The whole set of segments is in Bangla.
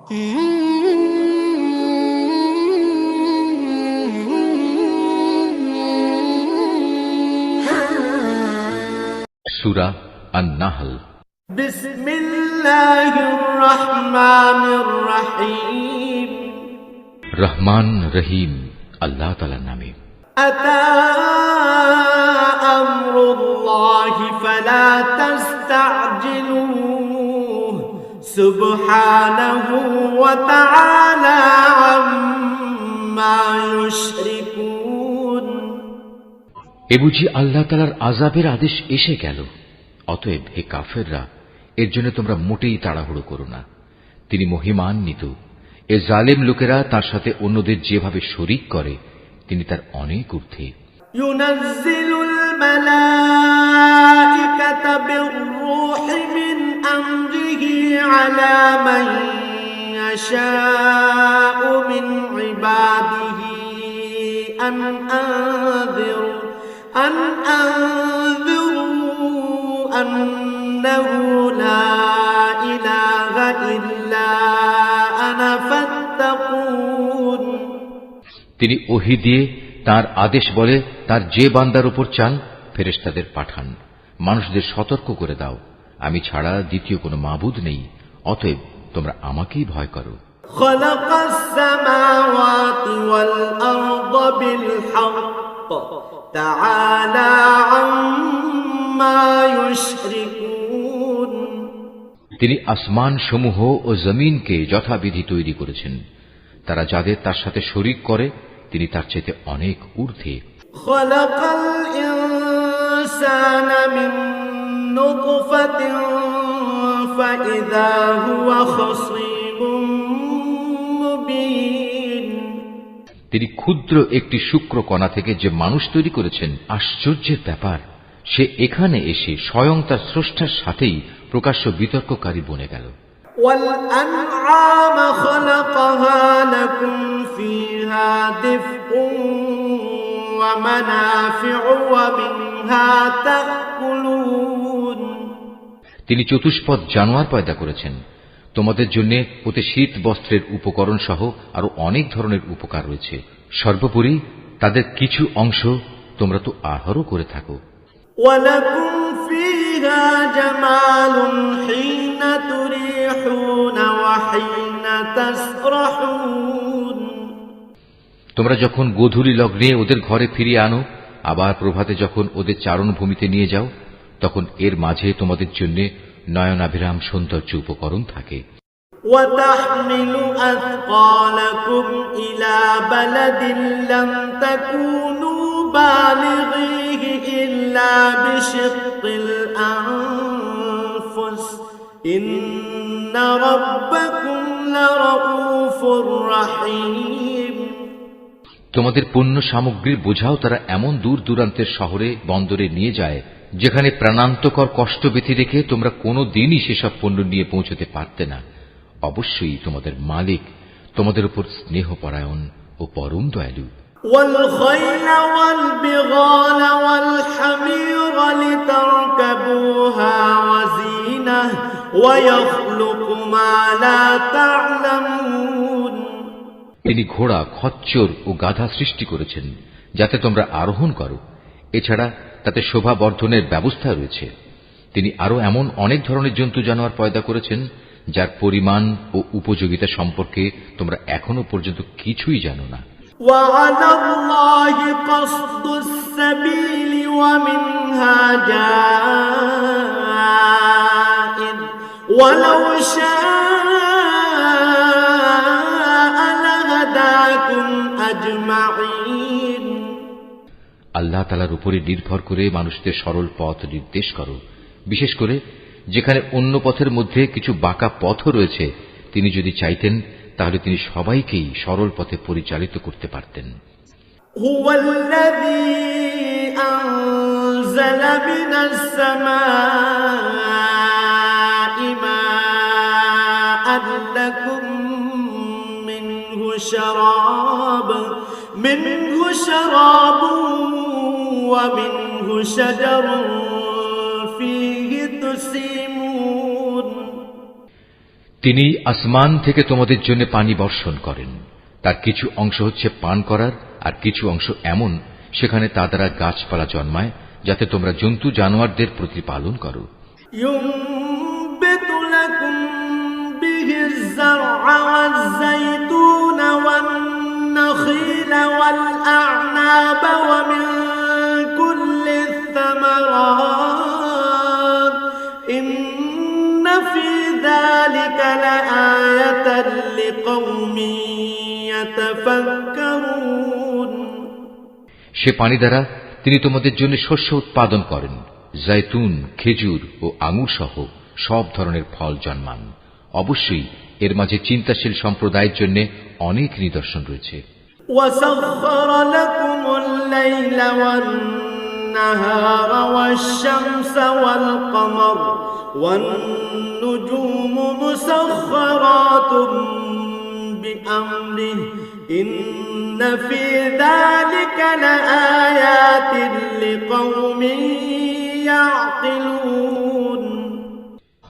সূরা আন-নাহল। বিসমিল্লাহির রহমানির রহিম। রহমান রহিম আল্লাহ তাআলার নামে। আতা আমরুল্লাহি ফালা তাস্তা'জিলুহু সুবহানাহু ওয়া তাআলা আম্মা ইউশরিকুন। এ বুঝি আল্লাহ তাআলার আযাবের আদেশ এসে গেল। অতএব হে কাফেররা, এর জন্য তোমরা মোটেই তাড়াহুড়ো করো না। তিনি মহিমান্বিত। এ জালেম লোকেরা তার সাথে অন্যদের যেভাবে শরীক করে, তিনি তার অনেক ঊর্ধ্বে। ইউনাজ্জিলুল মালাইকাতা বির-রূহি মিন আমরিহি আলা মান ইয়াশাউ মিন ইবাদিহি আন আনযিরু আন্নাহু লা ইলাহা ইল্লা আনা ফাত্তাকুন। তিনি ওহী দিয়ে তার আদেশ বলে তার যে বান্দার উপর চান ফেরেশতাদের পাঠান, মানুষদের সতর্ক করে দাও, আমি ছাড়া দ্বিতীয় কোনো মাবুদ নেই, অতএব তোমরা আমাকেই ভয় করো। খালাকাস সামাওয়াতি ওয়াল আরদা বিল হক তাআলা আম্মা ইউশরিকুন। তিনি আসমান সমূহ ও জমিনকে যথাবিধি তৈরি করেছেন। তারা যাদের তার সাথে শরীক করে, তিনি তার চাইতে অনেক ঊর্ধ্বে। খালাকাল ইনসানা মিন নুতফাতিন ফাইযা হুয়া খাসীমুম মুবিন। তিনি ক্ষুদ্র একটি শুক্র কণা থেকে যে মানুষ তৈরি করেছেন, আশ্চর্যের ব্যাপার, সে এখানে এসে স্বয়ং তার স্রষ্টার সাথেই প্রকাশ্য বিতর্ককারী বনে গেল। والأنعام خلقها لكم فيها دفء ومنافع ومنها تأكلون। তিনি চতুষ্পদ জানোয়ার পয়দা করেছেন, তোমাদের জন্য ওতে শীত বস্ত্রের উপকরণ সহ আরো অনেক ধরনের উপকার রয়েছে। সর্বোপরি তাদের কিছু অংশ তোমরা তো আহারও করে থাকো। ولكم فيها جمال حين تريحون وحين تسرحون। তোমরা যখন গোধূলি লগ্নে ওদের ঘরে ফিরিয়ে আনো, আবার প্রভাতে যখন ওদের চারণ ভূমিতে নিয়ে যাও, তখন এর মাঝে তোমাদের জন্য নয়নাভিরাম সৌন্দর্য উপকরণ থাকে। وتحمل أثقالكم إلى بلد لم تكونوا بالغيه إلا بشق الأنفس إن ربكم لرؤوف رحيم। তোমাদের পণ্য সামগ্রীর বোঝাও তারা এমন দূর দূরান্তের শহরে বন্দরে নিয়ে যায়, যেখানে প্রাণান্তকর কষ্ট ব্যথি রেখে তোমরা কোনো দিনই সেসব পণ্য নিয়ে পৌঁছতে পারতে না। অবশ্যই তোমাদের মালিক তোমাদের উপর স্নেহপরায়ণ ও পরম দয়ালু। والخيل والبغال والحمير لتركبوها وزينة ويخلق ما لا تعلمون। তিনি ঘোড়া, খচ্চর ও গাধা সৃষ্টি করেছেন যাতে তোমরা আরোহণ করো। এছাড়া তাতে শোভা বর্ধনের ব্যবস্থা রয়েছে। তিনি আরো এমন অনেক ধরনের জন্তু জানোয়ার পয়দা করেছেন যার পরিমাণ ও উপযোগিতা সম্পর্কে তোমরা এখনো পর্যন্ত কিছুই জানো না। وعلى الله قصد السبيل ومنها جائر ولو شاء لهداكم أجمعين। আল্লাহ তাআলার উপরে নির্ভর করে মানুষদের সরল পথ নির্দেশ করো, বিশেষ করে যেখানে অন্য পথের মধ্যে কিছু বাঁকা পথও রয়েছে। তিনি যদি চাইতেন তাহলে তিনি সবাইকেই সরল পথে পরিচালিত করতে পারতেন। هو الذي أنزل من السماء ماء لكم منه شراب ومنه شجر فيه تسيمون। তিনি আসমান থেকে তোমাদের জন্য পানি বর্ষণ করেন, তার কিছু অংশ হচ্ছে পান করার, আর কিছু অংশ এমন সেখানে তা দ্বারা গাছপালা জন্মায়, যাতে তোমরা জন্তু জানোয়ারদের প্রতিপালন করো। সে পানি দ্বারা তিনি তোমাদের জন্য শস্য উৎপাদন করেন, জৈতুন, খেজুর ও আঙুর সহ সব ধরনের ফল জন্মান। অবশ্যই এর মাঝে চিন্তাশীল সম্প্রদায়ের জন্য অনেক নিদর্শন রয়েছে। وَسَخَّرَ لَكُمُ اللَّيْلَ وَالنَّهَارَ وَالشَّمْسَ وَالْقَمَرَ وَالنُّجُومُ مُسَخَّرَاتٌ بِأَمْرِهِ إِنَّ فِي ذَلِكَ لَآيَاتٍ لِقَوْمٍ يَعْقِلُونَ।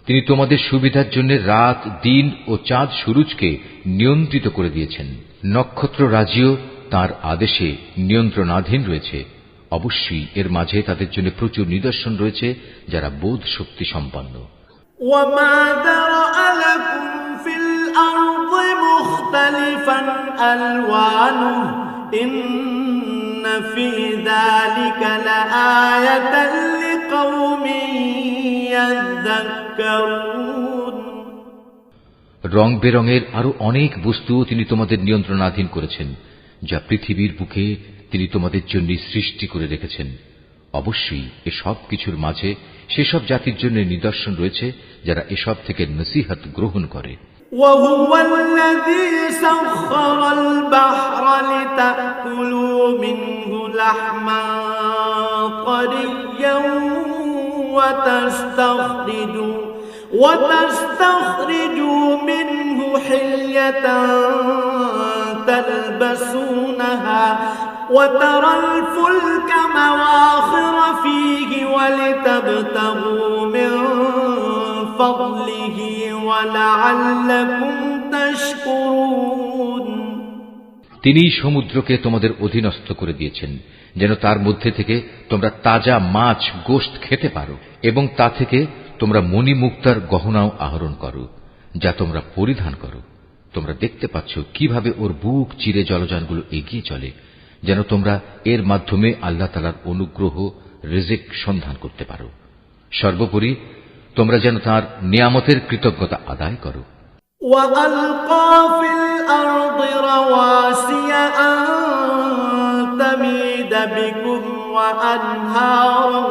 তিনি তোমাদের সুবিধার জন্য রাত, দিন ও চাঁদ সূরজকে নিয়ন্ত্রিত করে দিয়েছেন। নক্ষত্র রাজিও তাঁর আদেশে নিয়ন্ত্রণাধীন রয়েছে। অবশ্যই এর মাঝে তাদের জন্য প্রচুর নিদর্শন রয়েছে যারা বোধ শক্তি সম্পন্ন। وَمَا ذَرَأَ لَكُمْ فِي الْأَرْضِ مُخْتَلِفًا أَلْوَانُهُ إِنَّ فِي ذَلِكَ لَآيَةً لِقَوْمٍ يَذَّكَّرُونَ। রং বেরঙের আরো অনেক বস্তু তিনি তোমাদের নিয়ন্ত্রণাধীন করেছেন, যা পৃথিবীর বুকে তিনি তোমাদের জন্য সৃষ্টি করে রেখেছেন। অবশ্যই এসব কিছুর মাঝে সেসব জাতির জন্য নিদর্শন রয়েছে যারা এসব থেকে নসিহত গ্রহণ করে। وَهُوَ الَّذِي سَخَّرَ الْبَحْرَ لِتَأْكُلُوا مِنْهُ لَحْمًا طَرِيًّا وتستخرجوا منه حلية تلبسونها وترى الفلك مواخر فيه ولتبتغوا من فضله ولعلكم تشكرون। তিনি সমুদ্রকে তোমাদের অধীনস্থ করে দিয়েছেন যেন তার মধ্যে থেকে তোমরা তাজা মাছ, গোশত খেতে পারো, এবং তা থেকে তোমরা মণিমুক্তার গহনাও আহরণ করো, যা তোমরা পরিধান করো। তোমরা দেখতে পাচ্ছ কিভাবে ওর বুক চিরে জলযানগুলো এগিয়ে চলে, যেন তোমরা এর মাধ্যমে আল্লাহ তাআলার অনুগ্রহ, রিজিক সন্ধান করতে পারো। সর্বোপরি তোমরা যেন তাঁর নিয়ামতের কৃতজ্ঞতা আদায় করো। وَأَلْقَى فِي الْأَرْضِ رَوَاسِيَ أَن تَمِيدَ بِكُمْ وَأَنْهَارًا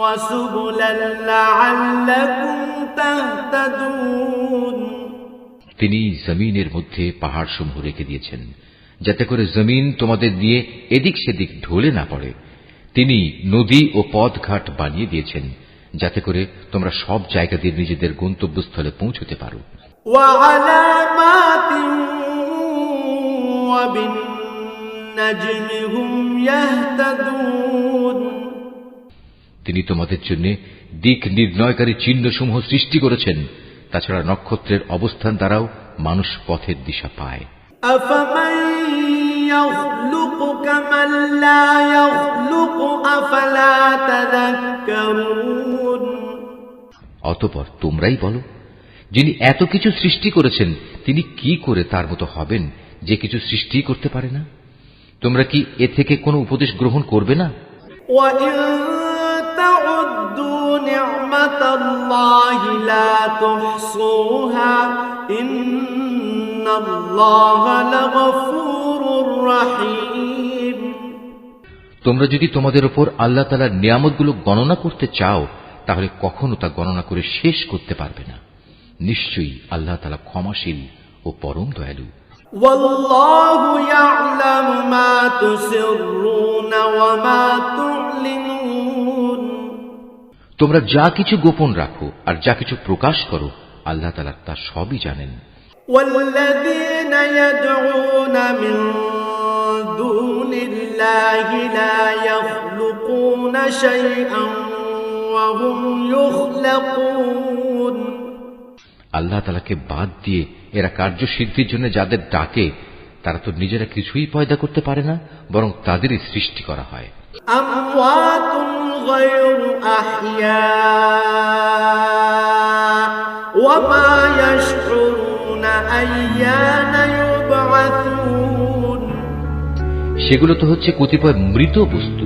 وَسُبُلًا لَعَلَّكُمْ تَهْتَدُونَ। তিনি জমিনের মধ্যে পাহাড়সমূহ রেখে দিয়েছেন যাতে করে জমিন তোমাদের নিয়ে এদিক সেদিক ঢলে না পড়ে। তিনি নদী ও পথঘাট বানিয়ে দিয়েছেন যাতে করে তোমরা সব জায়গা দিয়ে নিজেদের গন্তব্যস্থলে পৌঁছতে পারো। وَعَلَامَاتٍ وَبِالنَّجْمِ هُمْ يَهْتَدُونَ। তিনি তোমাদের জন্য দিক নির্ণয়কারী চিহ্নসমূহ সৃষ্টি করেছেন। তাছাড়া নক্ষত্রের অবস্থান দ্বারাও মানুষ পথের দিশা পায়। أَفَمَن يَخْلُقُ كَمَن لَّا يَخْلُقُ أَفَلَا تَذَكَّرُونَ। অতঃপর তোমরাই বলো, যিনি এত কিছু সৃষ্টি করেছেন তিনি কি করে তার মতো হবেন যে কিছু সৃষ্টি করতে পারে না? তোমরা কি এ থেকে কোনো উপদেশ গ্রহণ করবে না? وَإِن تَعُدُّوا نِعْمَةَ اللَّهِ لَا تُحْصُوهَا إِنَّ اللَّهَ لَغَفُورٌ رَّحِيمٌ। তোমরা যদি তোমাদের উপর আল্লাহ তাআলার নিয়ামতগুলো গণনা করতে চাও তাহলে কখনো তা গণনা করে শেষ করতে পারবে না। নিশ্চয়ই আল্লাহ তাআলা ক্ষমাশীল ও পরম দয়ালু। ওয়াল্লাহু ইয়া'লামু মা তুসিররুনা ওয়া মা তু'লিনুন। তোমরা যা কিছু গোপন রাখো আর যা কিছু প্রকাশ করো আল্লাহ তাআলা তা সবই জানেন। ওয়াল্লাযীনা ইয়াদউনা মিন দুনিল্লাহি লা ইয়াখলুকুনা শাইআন ওয়া হুম ইখলাকুন। আল্লাহ তাআলাকে বাদ দিয়ে এরা কার্যসিদ্ধির জন্য যাদের ডাকে তারা তো নিজেরা কিছুই পয়দা করতে পারে না, বরং তাদেরই সৃষ্টি করা হয়। আমওয়াতুন গায়রু আহইয়া ওয়া মা ইয়াশউরুনা আইয়ানা ইউবআসুন। সেগুলো তো হচ্ছে কতিপয় মৃত বস্তু,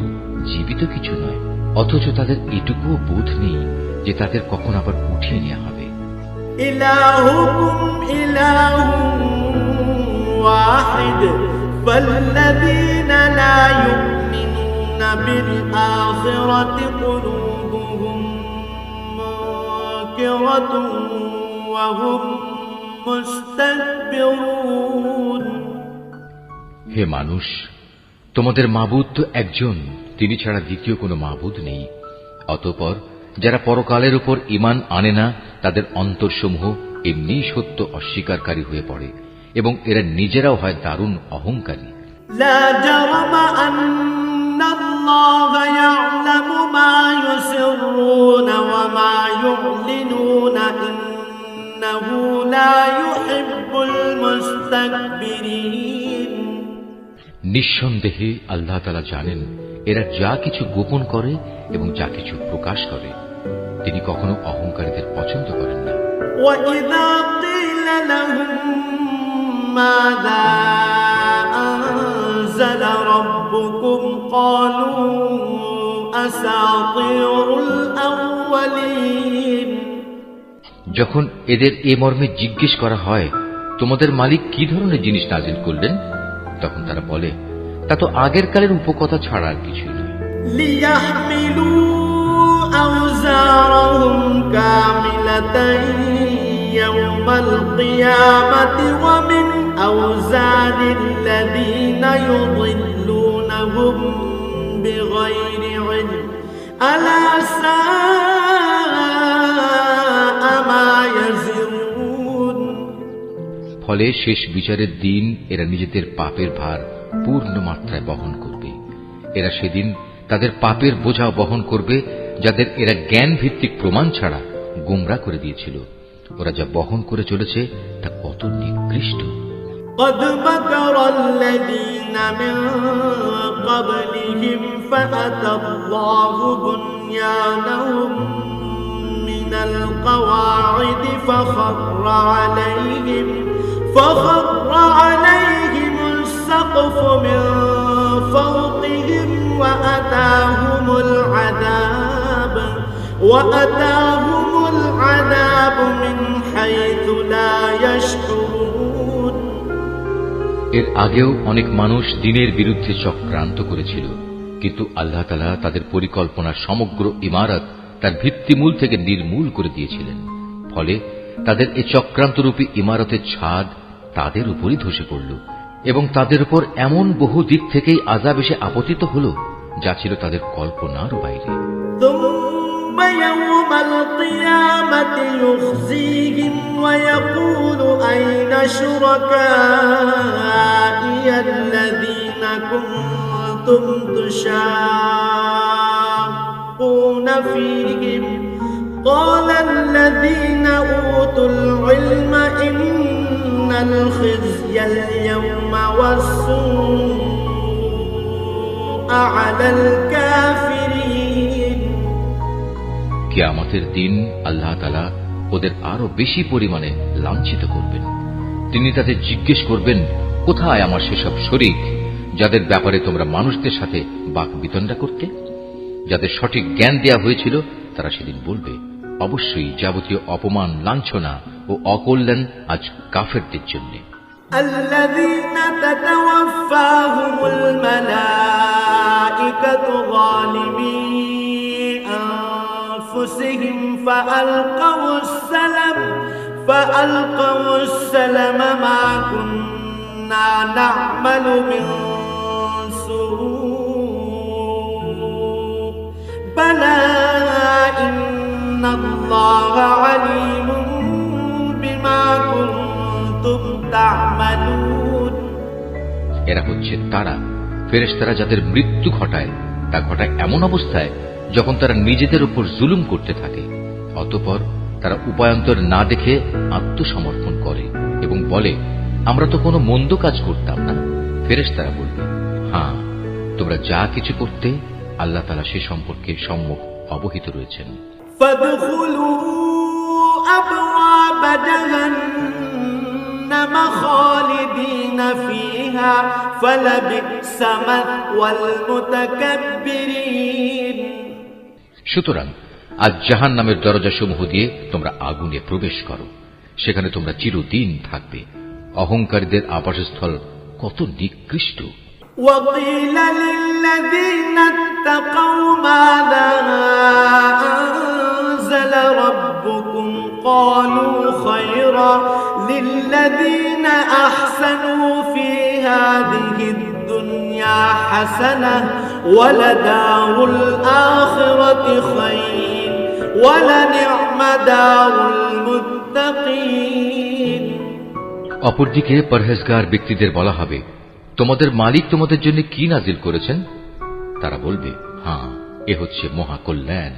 জীবিত কিছু নয়, অথচ তাদের এটুকুও বোধ নেই যে তাদের কখন আবার উঠিয়ে নেওয়া হবে। ইলাহুকুম ইলাহুন ওয়াহিদ ফাল্লাযীনা লা ইউমিনুনা বিল আখিরাতি কুলুবুহুম মুনকিরাতুন ওয়া হুম মুস্তাকবিরুন। হে মানুষ, তোমাদের মাবুদ তো একজন, তিনি ছাড়া দ্বিতীয় কোনো মাবুদ নেই। অতঃপর যারা পরকালের উপর ঈমান আনে না তাদের অন্তরসমূহ এমনি সত্য অস্বীকারী হয়ে পড়ে এবং এরা নিজেরাও হয় দারুণ অহংকারী। লা জারামা আন্নাল্লাহা ইয়া'লামু মা ইউসিররুনা ওয়া মা ইউ'লিনুনা ইন্নাহু লা ইউহিব্বুল মুস্তাকবিরিন। নিঃসন্দেহে আল্লাহ তাআলা জানেন এরা যা কিছু গোপন করে এবং যা কিছু প্রকাশ করে। তিনি কখনো অহংকারীদের পছন্দ করেন না। وَإِذَا قِيلَ لَهُم مَّاذَا أَنزَلَ رَبُّكُمْ قَالُوا أَسَاطِيرُ الْأَوَّلِينَ। যখন এদের এ মর্মে জিজ্ঞেস করা হয়, তোমাদের মালিক কি ধরনের জিনিস নাজিল করলেন, তখন তারা বলে, তা তো আগের কালের উপকথা ছাড়া আর কিছুই নয়। لِيَحْمِلُوا أَوْزَارَهُمْ كَامِلَةً يَوْمَ الْقِيَامَةِ وَمِنْ أَوْزَارِ الَّذِينَ يُضِلُّونَهُمْ بِغَيْرِ عِلْمٍ أَلَا سَاءَ مَا يَزِرُونَ। ফলে শেষ বিচারের দিন এরা নিজেদের পাপের ভার পূর্ণ মাত্রায় বহন করবে। এরা সেদিন তাদের পাপের বোঝা বহন করবে যাদের এরা জ্ঞান ভিত্তিক প্রমাণ ছাড়া গোমরা করে দিয়েছিল। ওরা যা বহন করে চলেছে তা কত নিকৃষ্ট। قد مكر الذين من قبلهم فأتى الله بنيانهم من القواعد فخر عليهم السقف من فوقهم وأتاهم العذاب من حيث لا يشعرون। এর আগেও অনেক মানুষ দ্বীনের বিরুদ্ধে চক্রান্ত করেছিল, কিন্তু আল্লাহ তাআলা তাদের পরিকল্পনার সমগ্র ইমারত তার ভিত্তিমূল থেকে নির্মূল করে দিয়েছিলেন। ফলে তাদের এই চক্রান্তরূপী ইমারতের ছাদ তাদের উপরই ধসে পড়ল এবং তাদের উপর এমন বহু দিক থেকেই আযাব এসে আপতিত হল যা ছিল তাদের কল্পনারও বাইরে। ثم يوم القيامة يخزيهم ويقول أين شركائي الذين كنتم تشاقون فيهم قال الذين أوتوا العلم إن الخزي اليوم والسوء على الكافرين। কিয়ামতের দিন আল্লাহ তাআলা ওদের আরো বেশি পরিমাণে লাঞ্ছিত করবেন। তিনি তাদের জিজ্ঞেস করবেন, কোথায় আমার সেসব শরীক যাদের ব্যাপারে তোমরা মানুষদের সাথে বাক বিতণ্ডা করতে? যাদের সঠিক জ্ঞান দেয়া হয়েছিল তারা সেদিন বলবে, অবশ্যই যাবতীয় অপমান, লাঞ্ছনা ও অকল্যাণ আজ কাফেরদের জন্য। الذين تتوفاهم الملائكة ظالمي أنفسهم فألقوا السلم ما كنا نعمل من سوء بلى إن الله عليم بما كنتم تعملون। এরা হচ্ছে তারা ফেরেশতারা যাদের মৃত্যু ঘটায়, তা ঘটায় এমন অবস্থায় যখন তারা নিজেদের উপর জুলুম করতে থাকে। অতঃপর তারা উপায়ান্তর না দেখে আত্মসমর্পণ করে এবং বলে, আমরা তো কোনো মন্দ কাজ করতাম না। ফেরেশতারা বলবে, হ্যাঁ, তোমরা যা কিছু করতে আল্লাহ তাআলা সে সম্পর্কে সম্যক অবহিত রয়েছেন। فادخلوا أبواب جهنم خالدين فيها فلبئس مثوى المتكبرين। সুতরাং আজ জাহান্নামের দরজাসমূহ দিয়ে তোমরা আগুনে প্রবেশ করো, সেখানে তোমরা চিরদিন থাকবে। অহংকারীদের আবাসস্থল কত নিকৃষ্ট। وقيل للذين اتقوا ماذا أنزل ربكم قالوا خيرا للذين أحسنوا في هذه الدنيا حسنة ولدار الآخرة خير ولنعم دار المتقين। অপরদিকে পরহেজগার ব্যক্তিদের বলা হবে, তোমাদের মালিক তোমাদের জন্য কি নাজিল করেছেন? তারা বলবে, হ্যাঁ, এ হচ্ছে মহাকল্যাণ।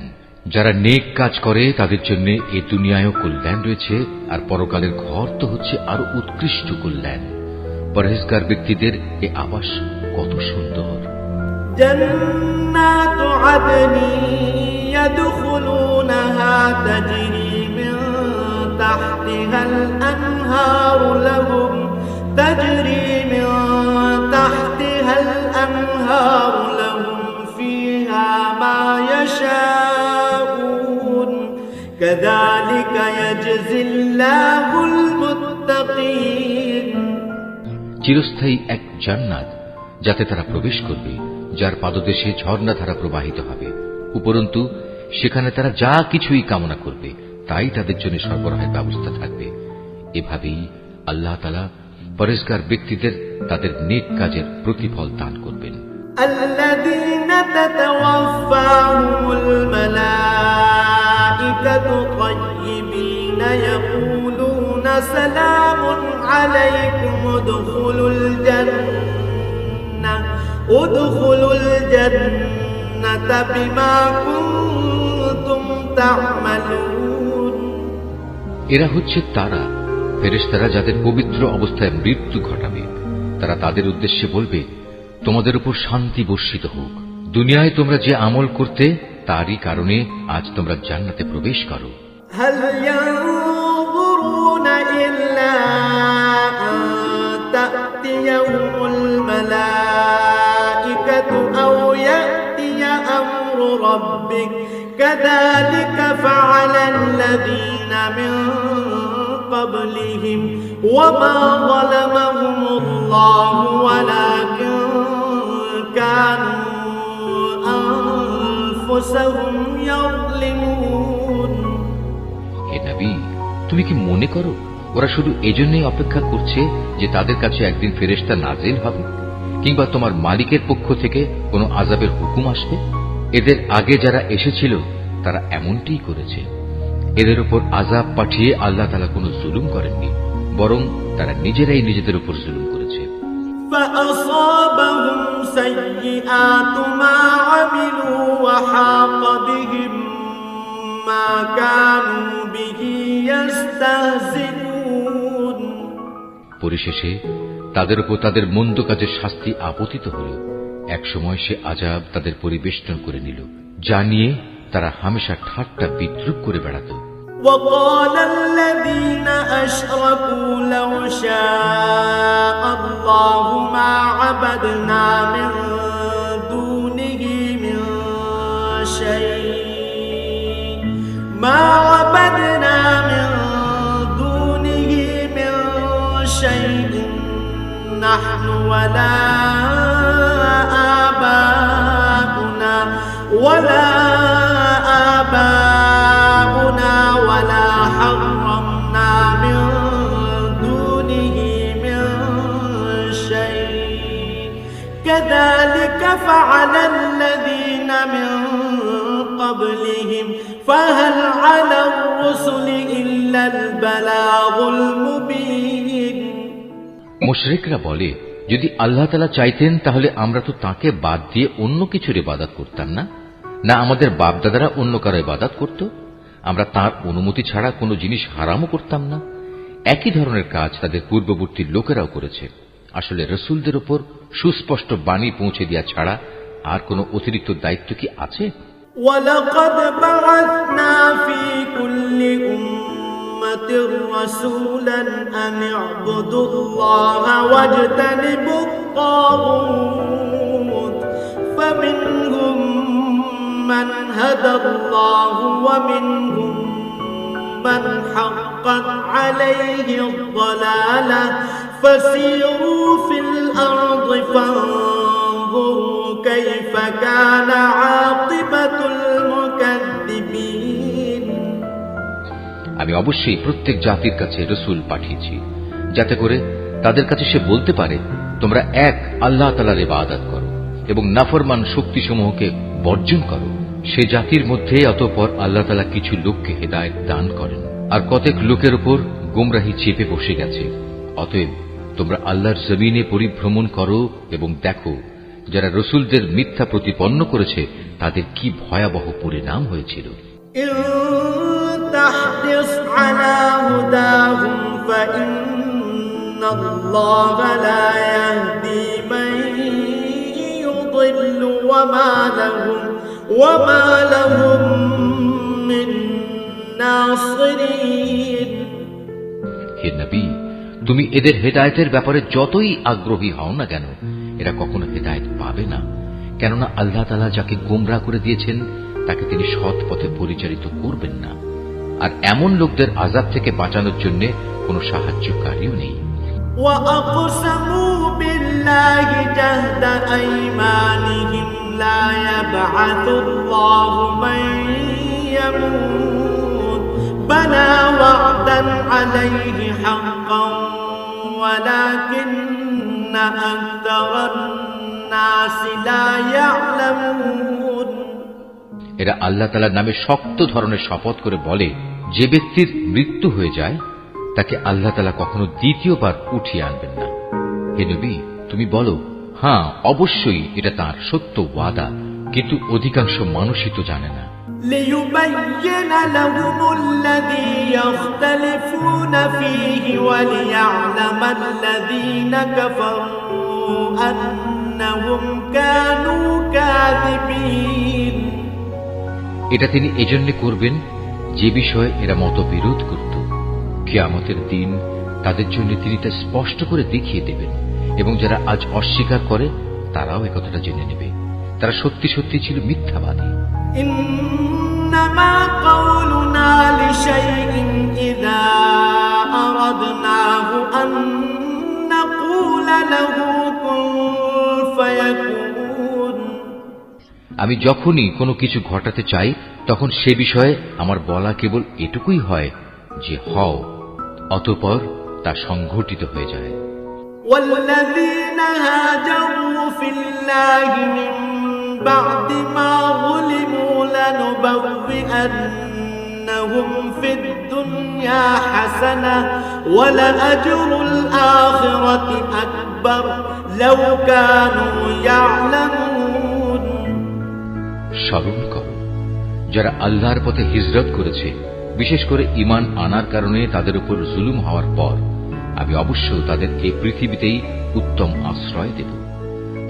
যারা নেক কাজ করে তাদের জন্য এই দুনিয়ায়ও কল্যাণ রয়েছে, আর পরকালের ঘর তো হচ্ছে আরো উৎকৃষ্ট কল্যাণ। পরহেজগার ব্যক্তিদের এ আবাস কত সুন্দর। জান্নাতু আদনি ইয়াদখুলুনাহা তাজরি মিন তাহতিহাল আনহারু লাহুম তাজরি মিন তাহতিহাল আনহারু লাহুম ফিহা মা ইয়াশাউন কাযালিকা ইয়াজজিল্লাহুল মুত্তাকিন। চিরস্থায়ী এক জান্নাত, যাতে তারা প্রবেশ করবে, যার পাদদেশে ঝর্ণাধারা প্রবাহিত হবে। উপরন্তু সেখানে তারা যা কিছুই কামনা করবে তাই তাদের জন্য সরবরাহের ব্যবস্থা থাকবে। এভাবেই আল্লাহ তাআলা পরহেজগার ব্যক্তিদের তাদের নেক কাজের প্রতিফল দান করবেন। الذين تتوفاهم الملائكة طيبين يقولون سلام عليكم ادخلوا الجنة بما كنتم تعملون। এরা হচ্ছে তারা, ফেরেশতারা যাদের পবিত্র অবস্থায় মৃত্যু ঘটাবে। তারা তাদের উদ্দেশ্যে বলবে, তোমাদের উপর শান্তি বর্ষিত হোক। দুনিয়ায় তোমরা যে আমল করতে তারই কারণে আজ তোমরা জান্নাতে প্রবেশ করো। هل ينظرون إلا أن تأتيهم الملائكة أو يأتي أمر ربك كذلك فعل الذين من قبلهم وما ظلمهم الله ولكن كانوا أنفسهم يظلمون। হে নবী, তুমি কি মনে করো ওরা শুধু এজন্যই অপেক্ষা করছে যে তাদের কাছে একদিন ফেরেশতা নাজিল হবে, কিংবা তোমার মালিকের পক্ষ থেকে কোনো আযাবের হুকুম আসবে? এদের আগে যারা এসেছিল তারা এমনটিই করেছে। এদের উপর আযাব পাঠিয়ে আল্লাহ তাআলা কোনো জুলুম করেননি, বরং তারা নিজেরাই নিজেদের উপর জুলুম করেছে। فأصابهم سيئات ما عملوا وحاق بهم ما كانوا به يستهزئون। পরিশেষে তাদের উপর তাদের মন্দ কাজের শাস্তি আপতিত হল। একসময় সে আযাব তাদের পরিবেষ্টন করে নিল, যা নিয়ে তারা হামেশা ঠাট্টা বিদ্রূপ করে বেড়াত। وقال الذين أشركوا لو شاء الله ما عبدنا من دونه من شيء ما عبدنا من دونه من شيء نحن ولا آباؤنا ولا ولا حرمنا من دونه من شيء كذلك فعل الذين من قبلهم فهل على الرسل إلا البلاغ المبين। মুশরিকরা বলে, যদি আল্লাহ তাআলা চাইতেন তাহলে আমরা তো তাকে বাদ দিয়ে অন্য কিছুর ইবাদত করতাম না, না আমাদের বাপ দাদারা অন্য কারো ইবাদত করত। আমরা তার অনুমতি ছাড়া কোনো জিনিস হারামও করতাম না। একই ধরনের কাজ তাদের পূর্ববর্তী লোকেরাও করেছে। আসলে রসুলদের উপর সুস্পষ্ট বাণী পৌঁছে দেওয়া ছাড়া আর কোনো অতিরিক্ত দায়িত্ব কি আছে? وَلَقَدْ بَعَثْنَا فِي كُلِّ أُمَّةٍ رَسُولًا أَنِ اعْبُدُوا اللَّهَ وَاجْتَنِبُوا الطَّاغُوتَ فَمِنْهُمْ مَنْ هَدَى اللَّهُ وَمِنْهُمْ مَنْ حَقَّتْ عَلَيْهِ الضَّلَالَةُ فَسِيرُوا فِي الْأَرْضِ فَانظُرُوا كَيْفَ كَانَ عَاقِبَةُ الْمُكَذِّبِينَ। আমি অবশ্যই প্রত্যেক জাতির কাছে রসুল পাঠিয়েছি, যাতে করে তাদের কাছে সে বলতে পারে, তোমরা এক আল্লাহ তাআলার ইবাদত করো এবং নাফরমান শক্তিসমূহকে বর্জন করো। সে জাতির মধ্যে অতঃপর আল্লাহ তাআলা কিছু লোককে হেদায়েত দান করেন, আর কতক লোকের উপর গোমরাহি চেপে বসে গেছে। অতএব তোমরা আল্লাহর জমিনে পরিভ্রমণ করো এবং দেখো যারা রসুলদের মিথ্যা প্রতিপন্ন করেছে তাদের কি ভয়াবহ পরিণাম হয়েছিল। إن تحرص على هداهم فإن الله لا يهدي من يضل وما لهم من ناصرين। হে নবী, তুমি এদের হেদায়েতের ব্যাপারে যতই আগ্রহী হও না কেন, এরা কখনো হেদায়েত পাবে না। কেননা আল্লাহ তাআলা যাকে গোমরাহ করে দিয়েছেন তাকে তিনি সৎ পথে পরিচালিত করবেন না। আর এমন লোকদের আযাব থেকে বাঁচানোর জন্য কোনো সাহায্যকারীও নেই। وَأَقْسَمُوا بِاللَّهِ جَهْدَ أَيْمَانِهِمْ لَا يَبْعَثُ اللَّهُ مَن يَمُوتُ بَلَىٰ وَعْدًا عَلَيْهِ حَقًّا وَلَٰكِنَّ أَكْثَرَ النَّاسِ لَا يَعْلَمُونَ। এরা আল্লাহ তাআলার নামে শক্ত ধরনের শপথ করে বলে, যে ব্যক্তির মৃত্যু হয়ে যায় তাকে আল্লাহ তাআলা কখনো দ্বিতীয়বার উঠিয়ে আনবেন না। হে নবী, তুমি বলো, হ্যাঁ অবশ্যই এটা তার সত্য ওয়াদা, কিন্তু অধিকাংশ মানুষই তো জানে না। لِيُبَيِّنَ لَهُمُ الَّذِي يَخْتَلِفُونَ فِيهِ وَلِيَعْلَمَ الَّذِينَ كَفَرُوا أَنَّهُمْ كَانُوا كَاذِبِينَ। এটা তিনি এজন্য করবেন যে বিষয়ে এরা মতবিরোধ করত। কিয়ামতের দিন তাদের জন্য তিনি তা স্পষ্ট করে দেখিয়ে দেবেন, এবং যারা আজ অস্বীকার করে তারাও একথাটা জেনে নেবে তারা সত্যি সত্যি ছিল মিথ্যাবাদী। ইন্নামা কাউলুনা লিশাইইন ইযা আরাদনাহু আন নাকুলা লাহু কুন ফায়াকুন। আমি যখনই কোনো কিছু ঘটাতে চাই তখন সে বিষয়ে আমার বলা কেবল এটুকুই হয় যে হও, অতঃপর তা সংঘটিত হয়ে যায়। والذين هاجروا في الله من بعد ما ظلموا لنبوئنهم في الدنيا حسنة ولأجر الآخرة أكبر لو كانوا يعلمون। স্মরণ করো, যারা আল্লাহর পথে হিজরত করেছে, বিশেষ করে ঈমান আনার কারণে তাদের উপর জুলুম হওয়ার পর আমি অবশ্য তাদের এই পৃথিবীতেই উত্তম আশ্রয় দেব,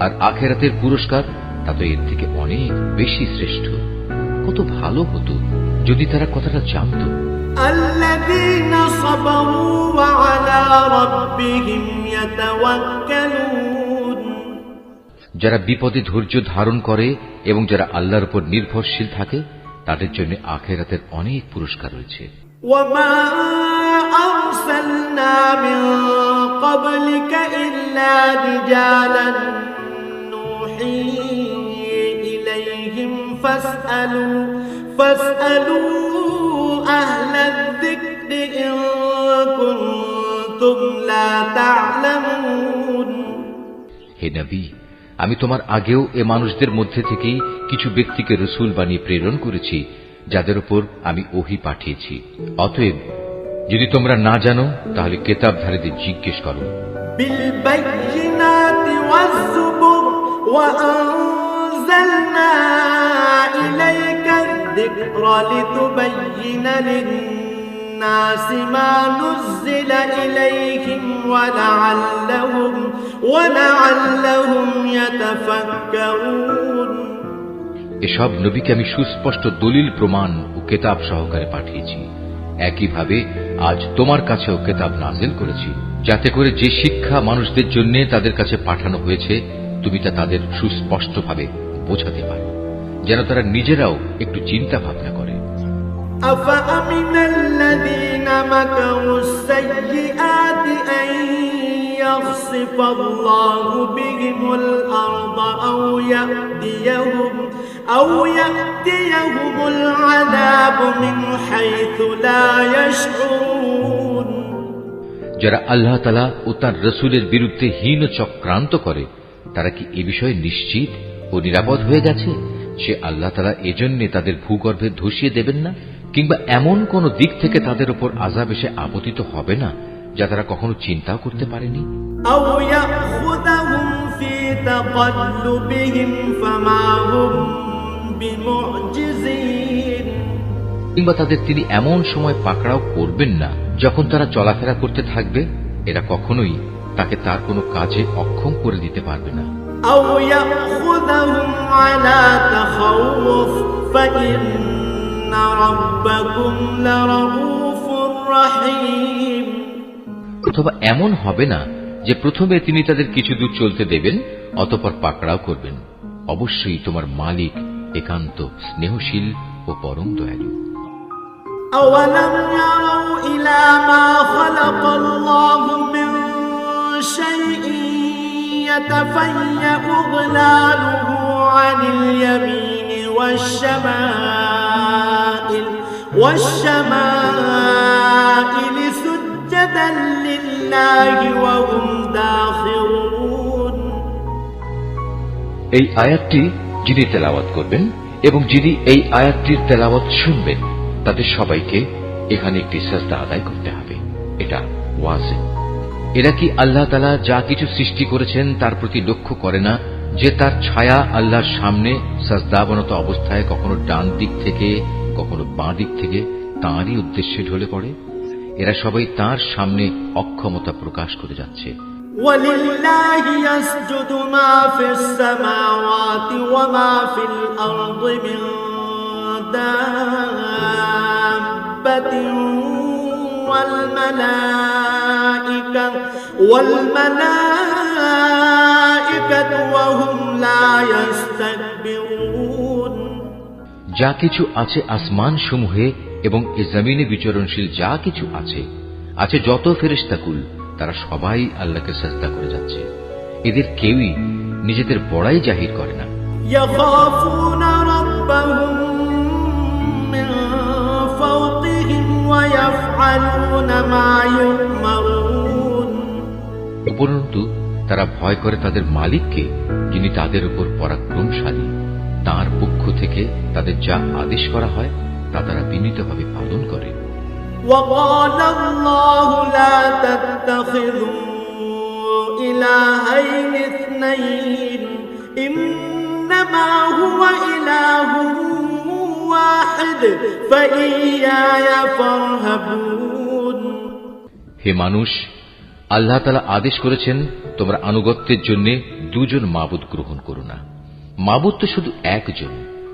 আর আখিরাতের পুরস্কার তা তো এর থেকে অনেক বেশি শ্রেষ্ঠ। কত ভালো হতো যদি তারা কথাটা জানত। আল্লাযীনা সাবারু ওয়া আলা রাব্বিহিম ইয়াতাওয়াক্কালুন। যারা বিপদে ধৈর্য ধারণ করে এবং যারা আল্লাহর উপর নির্ভরশীল থাকে তাদের জন্য আখিরাতের অনেক পুরস্কার রয়েছে। وما أرسلنا من قبلك إلا رجالا نوحي إليهم فاسألوا أهل الذكر إن كنتم لا تعلمون। হে নবী, আমি তোমার আগেও এ মানুষদের মধ্যে থেকেই কিছু ব্যক্তিকে রসুল বানিয়ে প্রেরণ করেছি যাদের উপর আমি ওহী পাঠিয়েছি। অতএব যদি তোমরা না জানো তাহলে কিতাবধারীদের জিজ্ঞেস করো। বিলবাইয়িনাতি ওয়াজ-যুবুর ওয়া আনজালনা ইলাইকা الذكر لتبين للناس ما نزل إليهم ولعلهم يتفكرون এসব নবীকে আমি সুস্পষ্ট দলিল প্রমাণ ও কেতাব সহকারে পাঠিয়েছি। একইভাবে আজ তোমার কাছেও কেতাব নাজিল করেছি, যাতে করে যে শিক্ষা মানুষদের জন্য তাদের কাছে পাঠানো হয়েছে তুমি তা তাদের সুস্পষ্টভাবে বোঝাতে পারো, যেন তারা নিজেরাও একটু চিন্তা ভাবনা করে। أفأمن الذين مكروا السيئات أن يخسف الله بهم الأرض أو يأتيهم العذاب من حيث لا يشعرون। যারা আল্লাহ তাআলা ও তার রাসূলের বিরুদ্ধে হীন চক্রান্ত করে তারা কি এ বিষয়ে নিশ্চিত ও নিরাপদ হয়ে গেছে সে আল্লাহ তাআলা এজন্য তাদের ভূগর্ভে ধসিয়ে দেবেন না, কিংবা এমন কোন দিক থেকে তাদের উপর আযাব এসে আপতিত হবে না যা তারা কখনো চিন্তাও করতে পারেনি। أو يأخذهم في تقلبهم فما هم بمعجزين। কিংবা তাদের তিনি এমন সময় পাকড়াও করবেন না যখন তারা চলাফেরা করতে থাকবে, এরা কখনোই তাকে তার কোনো কাজে অক্ষম করে দিতে পারবে না। أو يأخذهم على تخوف فإن ربكم لرؤوف رحيم। অথবা এমন হবে না যে প্রথমে তিনি তাদের কিছু দূর চলতে দেবেন অতঃপর পাকড়াও করবেন। অবশ্যই তোমার মালিক একান্ত স্নেহশীল ও পরম দয়ালু। أولم يروا إلى ما خلق الله من شيء يتفيأ ظلاله عن اليمين والشمائل سجدا لله وهم داخرون। এই আয়াতটি যিনি তেলাওয়াত করবেন এবং যিনি এই আয়াতটির তেলাওয়াত শুনবেন তাদের সবাইকে এখানে একটি সাজদা আদায় করতে হবে। এটা ওয়াজিব। এরা কি আল্লাহ তাআলা যা কিছু সৃষ্টি করেছেন তার প্রতি লক্ষ্য করে না যে তার ছায়া আল্লাহর সামনে সাজদাবনত অবস্থায় কখনো ডান দিক থেকে কখনো বাঁ দিক থেকে তাঁরই উদ্দেশ্যে ঢলে পড়ে? এরা সবাই তাঁর সামনে অক্ষমতা প্রকাশ করে যাচ্ছে। وَلِلَّهِ يَسْجُدُ مَا فِي السَّمَاوَاتِ وَمَا فِي الْأَرْضِ مِن دَابَّةٍ وَالْمَلَائِكَةُ وَهُمْ لَا يَسْتَكْبِرُونَ। যা কিছু আছে আসমান সমূহে এবং এ জমিনে বিচরণশীল যা কিছু আছে যত ফেরেশতাকুল তারা সবাই আল্লাহকে সাজদা করে যাচ্ছে। এদের কেউই নিজেদের বড়াই জাহির করে না। يخافون ربهم من فوقهم ويفعلون ما يؤمرون। উপরন্তু তারা ভয় করে তাদের মালিককে, যিনি তাদের উপর পরাক্রমশালী। তাঁর পক্ষ থেকে তাদের যা আদেশ করা হয় তা তারা বিনীতভাবে পালন করে। وقال الله لا تتخذوا إلهين اثنين إنما هو إله واحد فإياي فارهبون। হে মানুষ, আল্লাহ তাআলা আদেশ করেছেন তোমরা আনুগত্যের জন্য দুজন মাবুদ গ্রহণ করো না। মাবুদ তো শুধু একজন,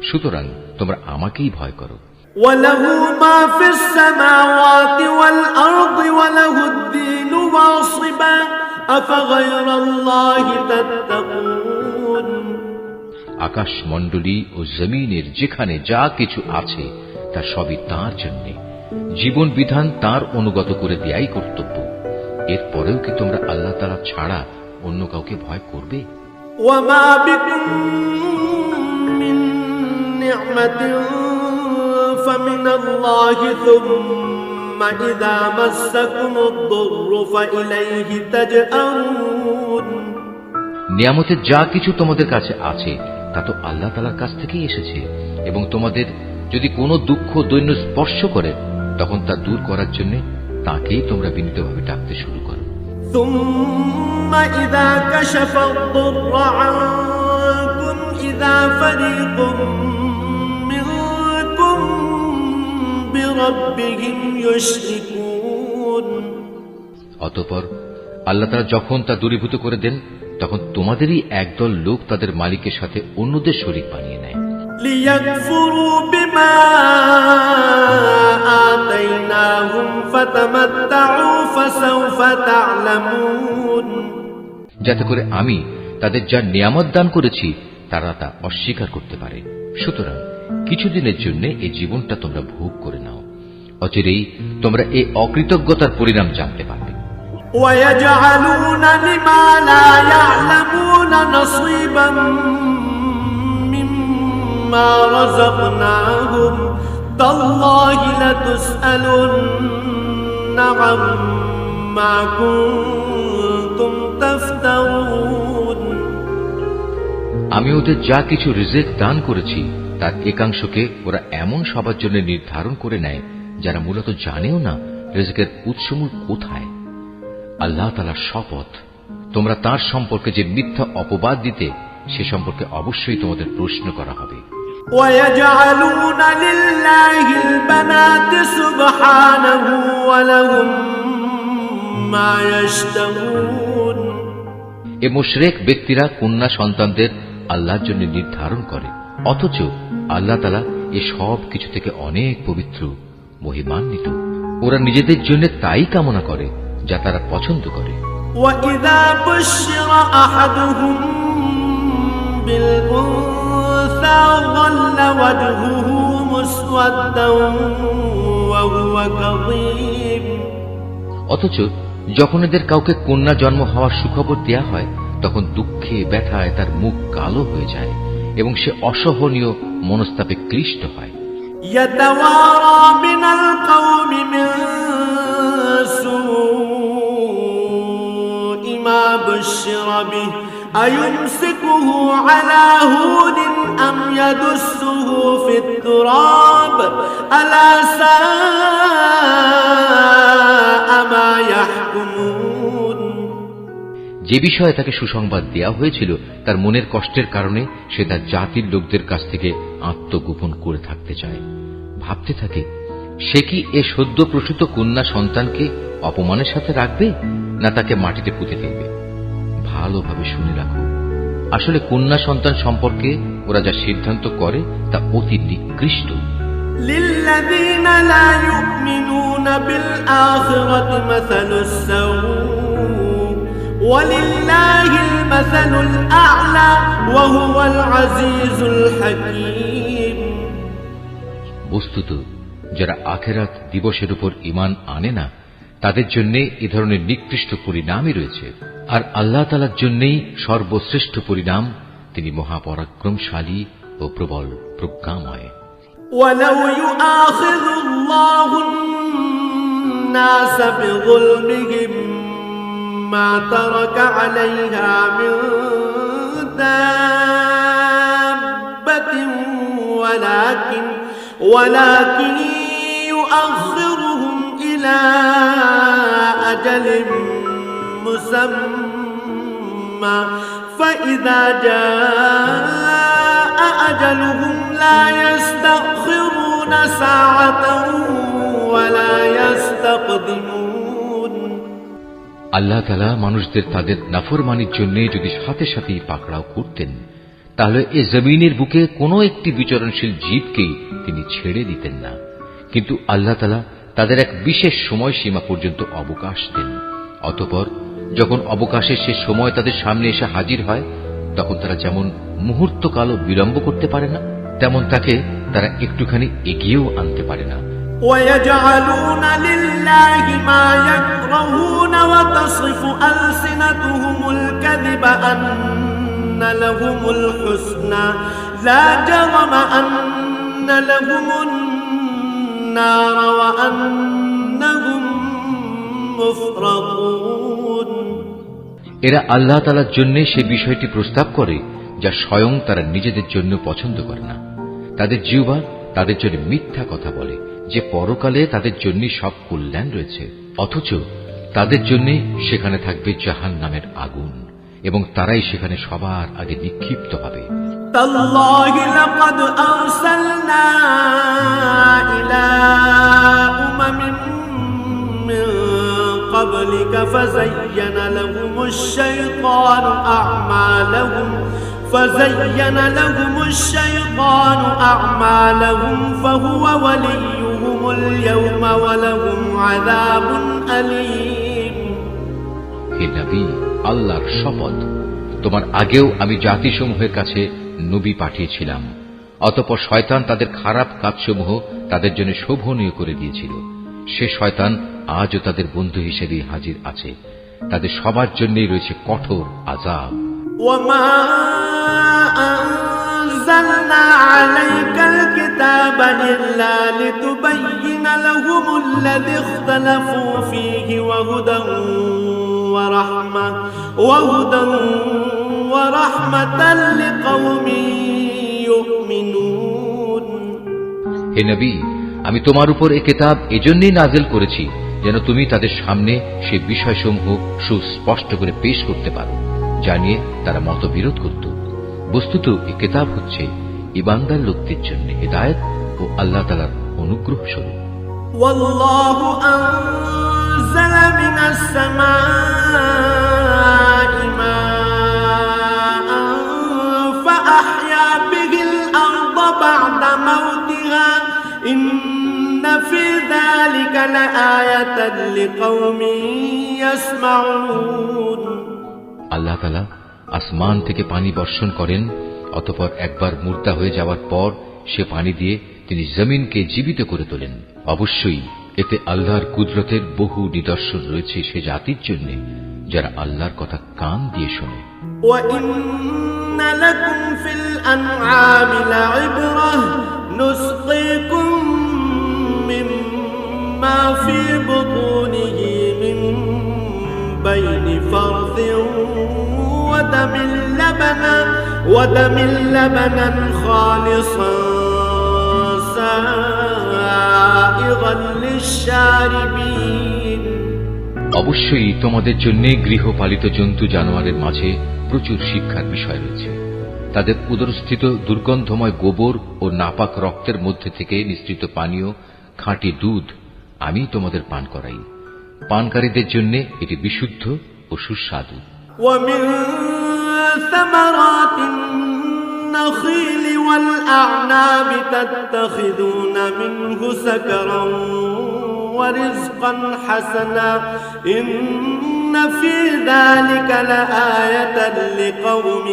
সুতরাং তোমরা আমাকেই ভয় করো। وله ما في السماوات والأرض وله الدين واصبا أفغير الله تتقون। আকাশ মণ্ডলী ও জমিনের যেখানে যা কিছু আছে তা সবই তাঁর জন্য। জীবন বিধান তাঁর অনুগত করে দেয়াই কর্তব্য। এরপরেও কি তোমরা আল্লাহ তাআলা ছাড়া অন্য কাউকে ভয় করবে? وما بكم من نعمة فمن الله ثم إذا مسكم الضر فإليه تجأرون। নিয়ামতের যা কিছু তোমাদের কাছে আছে তা তো আল্লাহ তাআলার কাছ থেকেই এসেছে, এবং তোমাদের যদি কোনো দুঃখ দৈন্য স্পর্শ করে তখন তা দূর করার জন্য তাকেই তোমরা বিনীতভাবে ডাকতে শুরু করো। ثم إذا كشف الضر عنكم إذا فريق منكم بربهم يشركون অতঃপর আল্লাহ তাআলা যখন তা দূরীভূত করে দেন তখন তোমাদেরই একদল লোক তাদের মালিকের সাথে অন্যদের শরীক বানিয়ে নেয় ليكفروا بما آتيناهم فتمتعوا فسوف تعلمون যাতে করে আমি তাদের যা নিয়ামত দান করেছি তারা তা অস্বীকার করতে পারে সুতরাং কিছুদিনের জন্য এই জীবনটা তোমরা ভোগ করে নাও অচিরেই তোমরা এই অকৃতজ্ঞতার পরিণাম জানতে পারবে ويجعلون لما لا يعلمون نصيبا مما رزقناهم تالله لتسألن عما كنتم تفترون আমি ওদের যা কিছু রিজিক দান করেছি তার একাংশকে ওরা এমন সবার জন্য নির্ধারণ করে নেয় যারা মূলত জানেও না রিজিকের উৎসমূল কোথায় আল্লাহ তাআলার শপথ তোমরা তার সম্পর্কে যে মিথ্যা অপবাদ দিতে সে সম্পর্কে অবশ্যই তোমাদের প্রশ্ন করা হবে ويجعلون لله البنات سبحانه ولهم ما يشتهون এ মুশরিক ব্যক্তিরা কন্যা সন্তানদের আল্লাহর জন্য নির্ধারণ করে অথচ আল্লাহ তাআলা এই সব কিছু থেকে অনেক পবিত্র মহিমান্বিত ওরা নিজেদের জন্য তাই কামনা করে যা তারা পছন্দ করে وَإِذَا بُشِّرَ أَحَدُهُم بِالْأُنثَىٰ ظَلَّ وَجْهُهُ مُسْوَدًّا وَهُوَ كَظِيمٌ অথচ যখন এদের কাউকে কন্যা জন্ম হওয়ার সুখবর দেয়া হয় তখন দুঃখে ব্যথায় তার মুখ কালো হয়ে যায় এবং সে অসহনীয় মনস্তাপে ক্লিষ্ট হয় يَتَوَارَىٰ مِنَ الْقَوْمِ مِن سُوءِ مَا بُشِّرَ بِهِ أَيُمْسِكُهُ عَلَىٰ هُونٍ أَمْ يَدُسُّهُ فِي التُّرَابِ أَلَا سَاءَ مَا يَحْكُمُونَ যে বিষয়ে তাকে সুসংবাদ দেয়া হয়েছিল তার মনের কষ্টের কারণে সে তার জাতির লোকদের কাছ থেকে আত্মগোপন করে থাকতে চায় ভাবতে থাকে সে কি এ সদ্য প্রসূত কন্যা সন্তানকে অপমানের সাথে রাখবে না তাকে মাটিতে পুঁতে ফেলবে ভালোভাবে শুনে রাখো আসলে কন্যা সন্তান সম্পর্কে ওরা যা সিদ্ধান্ত করে তা অতি নিকৃষ্ট لِلَّذِينَ لَا يُؤْمِنُونَ بِالْآخِرَةِ مَثَلُ السَّوْءِ وَلِلَّهِ الْمَثَلُ الْأَعْلَى وَهُوَ الْعَزِيزُ الْحَكِيمُ বস্তুত যারা আখিরাত দিবসের উপর ঈমান আনে না তাদের জন্য এই ধরনের নিকৃষ্ট পরিণামই রয়েছে আর আল্লাহ তাআলার জন্যই সর্বশ্রেষ্ঠ পরিণাম তিনি মহাপরাক্রমশালী ও প্রবল প্রজ্ঞাময় وَلَوْ يُؤَاخِذُ اللَّهُ النَّاسَ بِظُلْمِهِم مَّا تَرَكَ عَلَيْهَا مِن دَابَّةٍ ولكن يؤخرهم إلى أجل مسمى فإذا جاء أجلهم لا يستأخرون ساعة ولا يستقدمون আল্লাহ তাআলা মানুষদের তাদের নাফরমানির জন্য যদি সাথে সাথেই পাকড়াও করতেন তাহলে এ জমিনের বুকে কোনো একটি বিচরণশীল জীবকেই তিনি ছেড়ে দিতেন না কিন্তু আল্লাহ তাআলা তাদের এক বিশেষ সময়সীমা পর্যন্ত অবকাশ দেন অতঃপর যখন অবকাশের সে সময় তাদের সামনে এসে হাজির হয় তখন তারা যেমন মুহূর্তকালও বিলম্ব করতে পারে না তেমন তাকে তারা একটুখানি এগিয়েও আনতে পারে না وَيَجْعَلُونَ لِلَّهِ مَا يَكْرَهُونَ وَتَصِفُ أَلْسِنَتُهُمُ الْكَذِبَ أَنَّ لَهُمُ الْحُسْنَى لَا جَرَمَ أَنَّ لَهُمُ النَّارَ وَأَنَّهُمْ مُفْرَطُونَ এরা আল্লাহ তাআলার জন্য সে বিষয়টি প্রস্তাব করে যা স্বয়ং তারা নিজেদের জন্য পছন্দ করে না তাদের জিহ্বা তাদের জন্য মিথ্যা কথা বলে যে পরকালে তাদের জন্য সব কল্যাণ রয়েছে অথচ তাদের জন্য সেখানে থাকবে জাহান্নামের আগুন এবং তারাই সেখানে সবার আগে নিক্ষিপ্ত হবে। تالله لقد أرسلنا إلى أمم من قبلك فزين لهم الشيطان أعمالهم فهو وليهم اليوم ولهم عذاب أليم। হে নবী, আল্লাহর শপথ, তোমার আগেও আমি জাতিসমূহের কাছে নবী পাঠিয়েছিলাম। অতঃপর শয়তান তাদের খারাপ কাজসমূহ তাদের জন্য শোভনীয় করে দিয়েছিল। সে শয়তান আজও তাদের বন্ধু হিসেবে হাজির আছে। তাদের সবার জন্যই রয়েছে কঠোর আযাব। وما أنزلنا عليك الكتاب إلا لتبين لهم الذي اختلفوا فيه وهدى ورحمة لقوم يؤمنون। হে নবী, আমি তোমার উপর এ কিতাব এজন্যই নাযিল করেছি যেন তুমি তাদের সামনে সেই বিষয়সমূহ সুস্পষ্ট করে পেশ করতে পারো, জানিয়ে তারা মতবিরোধ করত। বস্তুত এ কিতাব হচ্ছে ঈমানদার লোকদের জন্য হিদায়াত ও আল্লাহ তাআলার অনুগ্রহ স্বরূপ। ওয়াল্লাহু আনজালা মিনাস সামাই মাআন ফাআহইয়া বিহিল আরদা বা'দা মাউতিহা ইন্না ফি যালিকা লাআয়াতান লিকাওমিন ইয়াসমাউন। আল্লাহ তাআলা আসমান থেকে পানি বর্ষণ করেন, অতঃপর একবার মুর্দা হয়ে যাওয়ার পর সে পানি দিয়ে তিনি জমিনকে জীবিত করে তোলেন। অবশ্যই এতে আল্লাহর কুদরতের বহু নিদর্শন রয়েছে সে জাতির জন্য যারা আল্লাহর কথা কান দিয়ে শোনে। ওয়াইন্না লাকুম ফিল আনআমি লাইবরাহ নুসকিকুম মিম্মা ফি বুতুনিহি মিন বাইনি ফারথিন ودم لبنا خالصا سائغا للشاربين। অবশ্যই তোমাদের জন্য গৃহপালিত জন্তু জানোয়ারের মাঝে প্রচুর শিক্ষার বিষয় রয়েছে। তাদের উদরস্থিত দুর্গন্ধময় গোবর ও নাপাক রক্তের মধ্যে থেকে নিঃসৃত পানীয় খাঁটি দুধ আমি তোমাদের পান করাই। পানকারীদের জন্য এটি বিশুদ্ধ ও সুস্বাদু। ومن ثمرات النخيل والأعناب تتخذون منه سكرا ورزقا حسنا إن في ذلك لآية لقوم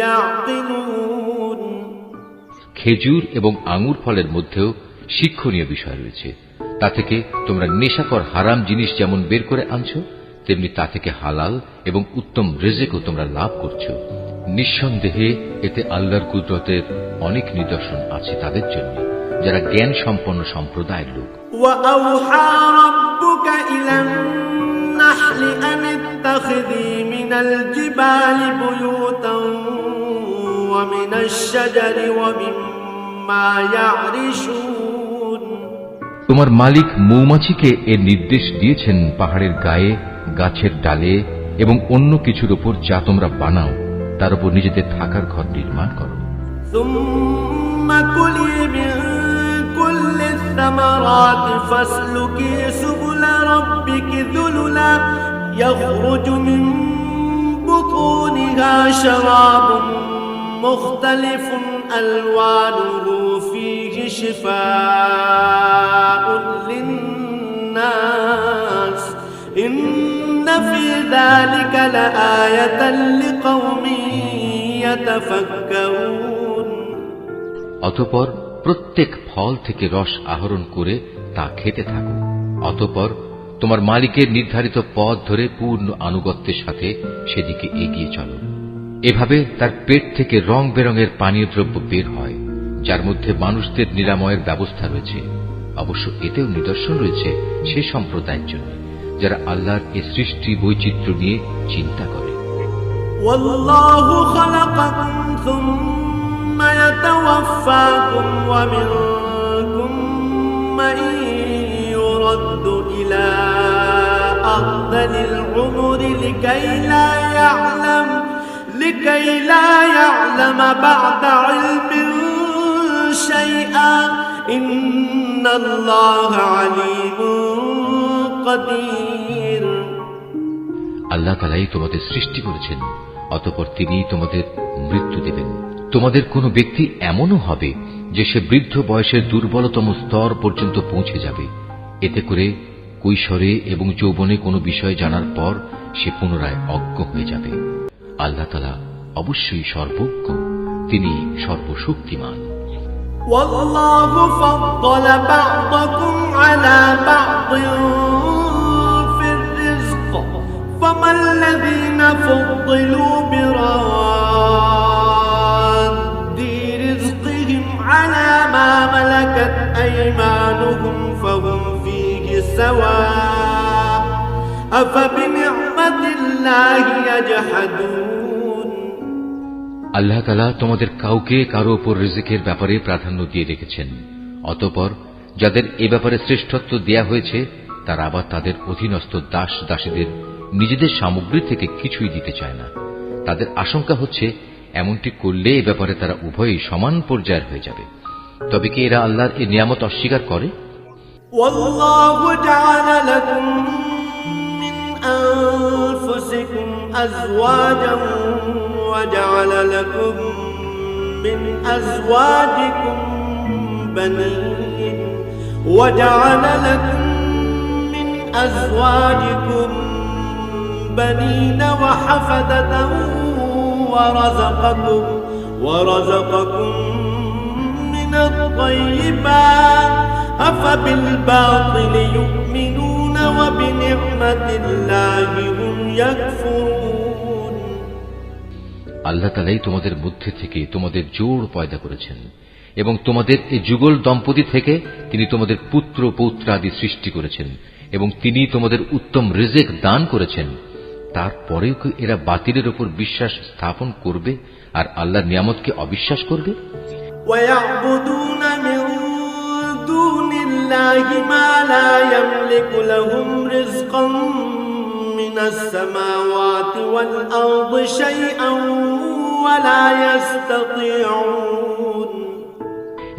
يعقلون। খেজুর এবং আঙ্গুর ফলের মধ্যেও শিক্ষণীয় বিষয় রয়েছে। তা থেকে তোমরা নেশাকর হারাম জিনিস যেমন বের করে আনছো, তেমনি তা থেকে হালাল এবং উত্তম রিজিকও তোমরা লাভ করছো। নিঃসন্দেহে এতে আল্লাহর কুদরতের অনেক নিদর্শন আছে তাদের জন্য যারা জ্ঞান সম্পন্ন সম্প্রদায়ের লোক। وأوحى ربك إلى النحل أن اتخذي من الجبال بيوتا ومن الشجر ومما يعرشون। তোমার মালিক মৌমাছিকে এর নির্দেশ দিয়েছেন পাহাড়ের গায়ে, গাছের ডালে এবং অন্য কিছুর উপর যা তোমরা বানাও তার উপর নিজেদের থাকার ঘর নির্মাণ করো। ثم كلي من كل الثمرات فاسلكي سبل ربك ذللا يخرج من بطونها شراب مختلف ألوانه فيه شفاء للناس إن في ذلك لآية لقوم يتفكرون। অতঃপর প্রত্যেক ফল থেকে রস আহরণ করে তা খেতে থাকো। অতঃপর তোমার মালিকের নির্ধারিত পথ ধরে পূর্ণ আনুগত্যের সাথে সেদিকে এগিয়ে চলো। এভাবে তার পেট থেকে রং বেরঙের পানীয় দ্রব্য বের হয়, যার মধ্যে মানুষদের নিরাময়ের ব্যবস্থা রয়েছে। অবশ্য এতেও নিদর্শন রয়েছে সে সম্প্রদায়ের জন্য যারা আল্লাহর এই সৃষ্টি বৈচিত্র্য নিয়ে চিন্তা করে। ওয়াল্লাহু খালাকাকুম সুম্মা ইয়াতাওয়াফাকুম ওয়া মিনকুম মান ইউরাদ্দু ইলা أرذل العمر لكي لا يعلم بعد علم شيئا إن الله عليم قدير আল্লাহ তাআলাই তোমাদের সৃষ্টি করেছেন, অতঃপর তিনি তোমাদের মৃত্যু দেবেন। তোমাদের কোনো ব্যক্তি এমনও হবে যে সে বৃদ্ধ বয়সের দুর্বলতম স্তর পর্যন্ত পৌঁছে যাবে। এতে করে কৈশোরে এবং যৌবনে কোনো বিষয় জানার পর সে পুনরায় অজ্ঞ হয়ে যাবে। আল্লাহ তাআলা অবশ্যই সর্বজ্ঞ, তিনি সর্বশক্তিমান। والله فضل بعضكم على بعض في الرزق فما الذين فضلوا براد رزقهم على ما ملكت أيمانهم فهم فيه سواء أفبنعمة الله يجحدون আল্লাহ তাআলা তোমাদের কাউকে কারো উপর রিজিকের ব্যাপারে প্রাধান্য দিয়ে রেখেছেন, অতঃপর যাদের এ ব্যাপারে শ্রেষ্ঠত্ব দেয়া হয়েছে তারা আবার তাদের অধীনস্থ দাস দাসীদের নিজেদের সামগ্রী থেকে কিছুই দিতে চায় না। তাদের আশঙ্কা হচ্ছে এমনটি করলে এ ব্যাপারে তারা উভয়ই সমান পর্যায়ের হয়ে যাবে। তবে কি এরা আল্লাহর এই নিয়ামত অস্বীকার করে? والله جعل لكم من أنفسكم أزواجا وجعل لكم من أزواجكم بنين وجعل لكم من أزواجكم بنين وحفدة ورزقكم من الطيبات أفبالباطل يؤمنون وبنعمة الله هم يكفرون আল্লাহ তাআলাই তোমাদের মধ্যে থেকে তোমাদের জোড় পয়দা করেছেন এবং তোমাদের এই যুগল দম্পতি থেকে তিনি তোমাদের পুত্র পৌত্রাদি সৃষ্টি করেছেন এবং তিনি তোমাদের উত্তম রিজিক দান করেছেন। তারপরেও কি এরা বাতিলের উপর বিশ্বাস স্থাপন করবে আর আল্লাহর নিয়ামতকে অবিশ্বাস করবে? ويعبدون من دون الله ما لا يملك لهم رزقا من السماوات والأرض شيئا ولا يستطيعون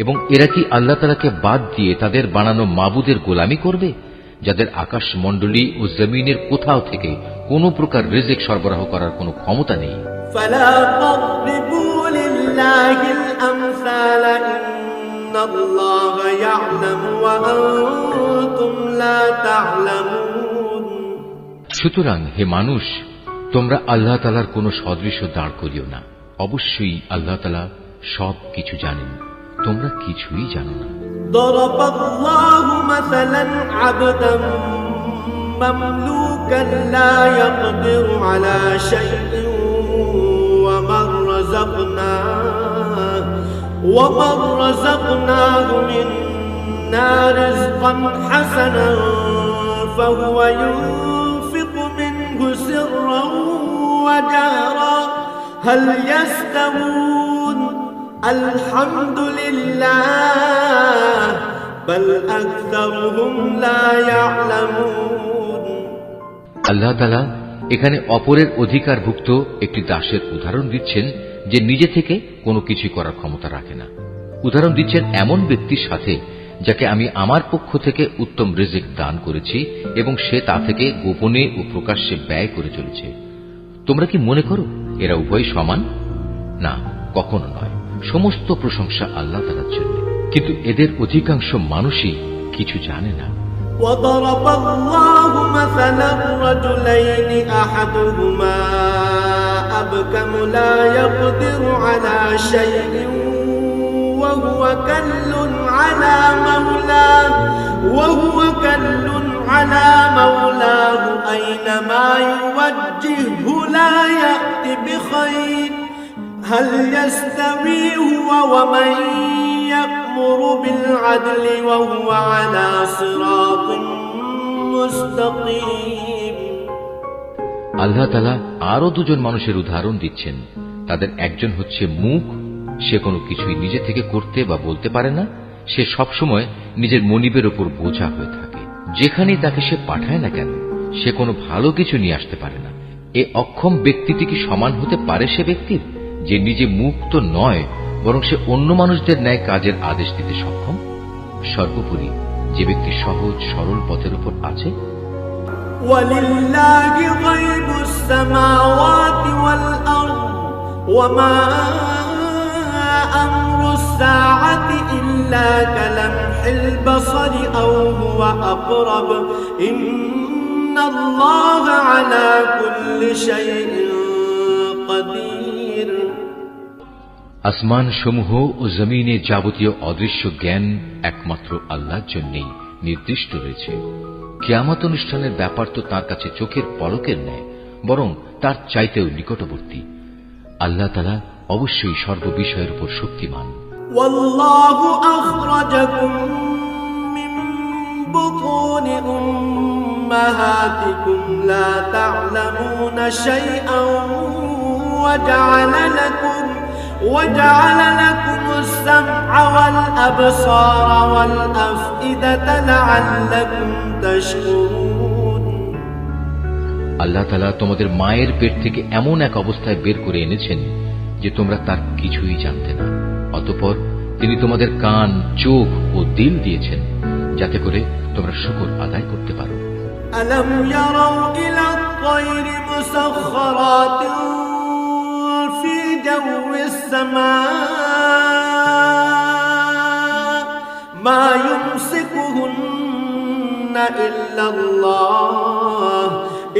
এবং এরা কি আল্লাহ তাআলাকে বাদ দিয়ে তাদের বানানো মাবুদের গোলামি করবে, যাদের আকাশ মণ্ডলী ও জমিনের কোথাও থেকে কোনো প্রকার রিজিক সরবরাহ করার কোনো ক্ষমতা নেই। فلا تضربوا لله الأمثال إن الله يعلم وأنتم لا تعلمون সুতরাং হে মানুষ, তোমরা আল্লাহ তাআলার কোনো সদৃশ্য দাঁড় করিও না, অবশ্যই আল্লাহ তাআলা সব কিছু জানেন, তোমরা কিছুই জানো না। ضرب الله مثلا عبدا مملوكا لا يقدر على شيء ومن رزقناه منا رزقا حسنا فهو ينفق منه سرا وجهرا هل يستوون الحمد لله بل أكثرهم لا يعلمون আল্লাহ তাআলা এখানে অপরের অধিকারভুক্ত একটি দাসের উদাহরণ দিচ্ছেন যে নিজে থেকে কোনো কিছু করার ক্ষমতা রাখে না। উদাহরণ দিচ্ছেন এমন ব্যক্তির সাথে যাকে আমি আমার পক্ষ থেকে উত্তম রিজিক দান করেছি এবং সে তা থেকে গোপনে ও প্রকাশ্যে ব্যয় করে চলেছে। তোমরা কি মনে করো এরা উভয় সমান? না, কখনো নয়। সমস্ত প্রশংসা আল্লাহ তাআলার জন্য, কিন্তু এদের অধিকাংশ মানুষই কিছু জানে না। وضرب الله مثلا رجلين أحدهما أبكم لا يقدر على شيء وهو كل على مولاه أينما يوجهه لا يأتي بخير هل يستوي هو ومن يأمر بالعدل وهو على صراط مستقيم আল্লাহ তাআলা আরো দুজন মানুষের উদাহরণ দিচ্ছেন। তাদের একজন হচ্ছে মূক, সে কোনো কিছুই নিজে থেকে করতে বা বলতে পারে না, সে সবসময় নিজের মনিবের উপর বোঝা হয়ে থাকে। যেখানেই তাকে সে পাঠায় না কেন সে কোনো ভালো কিছু নিয়ে আসতে পারে না। এ অক্ষম ব্যক্তিটি কি সমান হতে পারে সে ব্যক্তির, যে নিজে মুক্ত নয়, বরং সে অন্য মানুষদের ন্যায় কাজের আদেশ দিতে সক্ষম? সর্বোপরি যে ব্যক্তি সহজ সরল পথের উপর আছে। ওয়ালিল্লাহি গায়বুস সামাওয়াতি ওয়াল আরদ ওয়া মা আমরুস সাআতি ইল্লা কালামহিল বাসারি আও হুয়া আকরাব ইন্নাল্লাহা আলা কুল্লি শাইইন কাদির। আসমান সমূহ ও জমিনে যাবতীয় অদৃশ্য জ্ঞান একমাত্র আল্লাহর জন্যই নির্দিষ্ট রয়েছে। কিয়ামত অনুষ্ঠানের ব্যাপার তো তার কাছে চোখের পলকের ন্যায়, বরং তার চাইতেও নিকটবর্তী। আল্লাহ তাআলা অবশ্যই সর্ববিষয়ের উপর শক্তিমান। ওয়াল্লাহু আখরাজাকুম মিন বুতুনি উম্মাহাতিকুম লা তা'লামুনা শাইআন وجعل لكم السمع والأبصار والأفئدة لعلكم تشكرون। আল্লাহ তাআলা তোমাদের মায়ের পেট থেকে এমন এক অবস্থায় বের করে এনেছেন যে তোমরা তার কিছুই জানতে না। অতঃপর তিনি তোমাদের কান, চোখ ও দিল দিয়েছেন যাতে করে তোমরা শুকর আদায় করতে পারো। আলম ইয়ারাউ ইলা আত-তায়রি মুসাখখারাতিন ফি জাওয়িস সামা মা ইউমসিকুহুন্না ইল্লাল্লাহ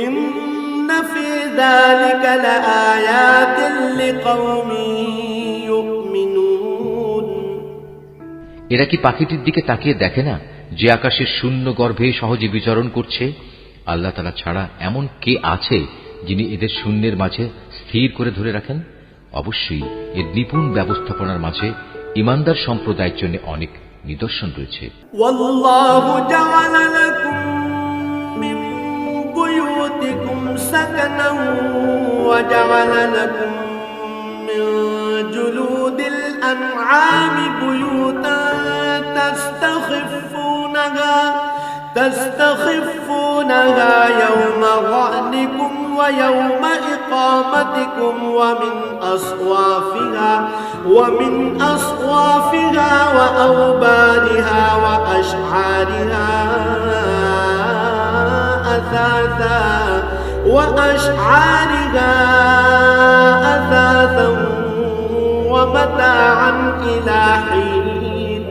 ইন্না ফি যালিকা লাআয়াতিন লিকাওমিন ইউমিনুন। এরা কি পাখিটির দিকে তাকিয়ে দেখে না যে আকাশের শূন্য গর্ভে সহজে বিচরণ করছে? আল্লাহ তাআলা ছাড়া এমন কে আছে যিনি এদের শূন্যের মাঝে স্থির করে ধরে রাখেন? অবশ্যই এর নিপুণ ব্যবস্থাপনার মাঝে ঈমানদার সম্প্রদায়ের জন্য অনেক নিদর্শন রয়েছে। ওয়াল্লাহু জাআলা লাকুম মিন বুয়ুতিকুম সাকানান ওয়া জাআলা লাকুম মিন জুলুদিল আনআমি বুয়ুতান تستخفونها يوم ظعنكم ويوم إقامتكم ومن أصوافها وأوبارها وأشعارها أثاثا ومتاعا إلى حين।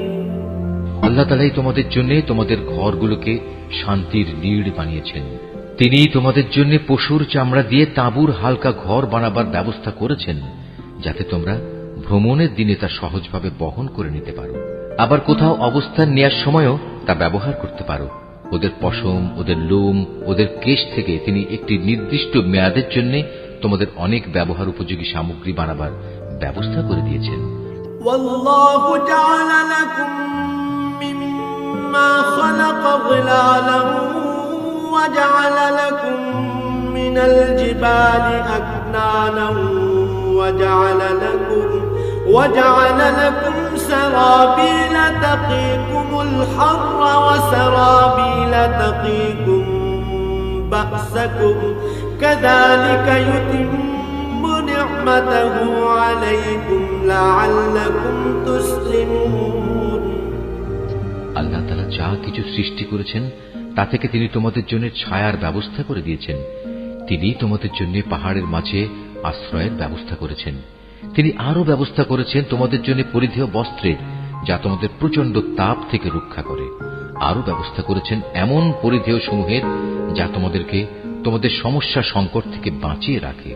আল্লাহ তাআলাই তোমাদের জন্য তোমাদের ঘরগুলোকে শান্তির নীড় বানিয়েছেন। তিনি তোমাদের জন্য পশুর চামড়া দিয়ে তাঁবুর হালকা ঘর বানাবার ব্যবস্থা করেছেন যাতে তোমরা ভ্রমণের দিনে তা সহজভাবে বহন করে নিতে পারো, আবার কোথাও অবস্থান নেয়ার সময়ও তা ব্যবহার করতে পারো। ওদের পশম, ওদের লোম, ওদের কেশ থেকে তিনি একটি নির্দিষ্ট মেয়াদের জন্য তোমাদের অনেক ব্যবহার উপযোগী সামগ্রী বানাবার ব্যবস্থা করে দিয়েছেন। ওয়াল্লাহু জাআলা লাকুম মিম্মা খালাকা যিলালান ওয়া জাআলা লাকুম মিনাল জিবালি আকনানান ওয়া জাআলা লাকুম সারাবিলা তাকিকুমুল হাররা ওয়া সারাবিলা তাকিকুম বা'সাকুম কাযালিকা ইউতিম্মু নি'মাতাহু আলাইকুম লাআল্লাকুম তুসলিমুন। আল্লাহ তাআলা যা কিছু সৃষ্টি করেছেন তা থেকে তিনি তোমাদের জন্য ছায়ার ব্যবস্থা করে দিয়েছেন। তিনি তোমাদের জন্য পাহাড়ের মাঝে আশ্রয়ের ব্যবস্থা করেছেন। তিনি আরো ব্যবস্থা করেছেন তোমাদের জন্য পরিধেয় বস্ত্রের, যা তোমাদের প্রচন্ড তাপ থেকে রক্ষা করে। আরো ব্যবস্থা করেছেন এমন পরিধেয় সমূহের যা তোমাদেরকে তোমাদের সমস্যা সংকট থেকে বাঁচিয়ে রাখে।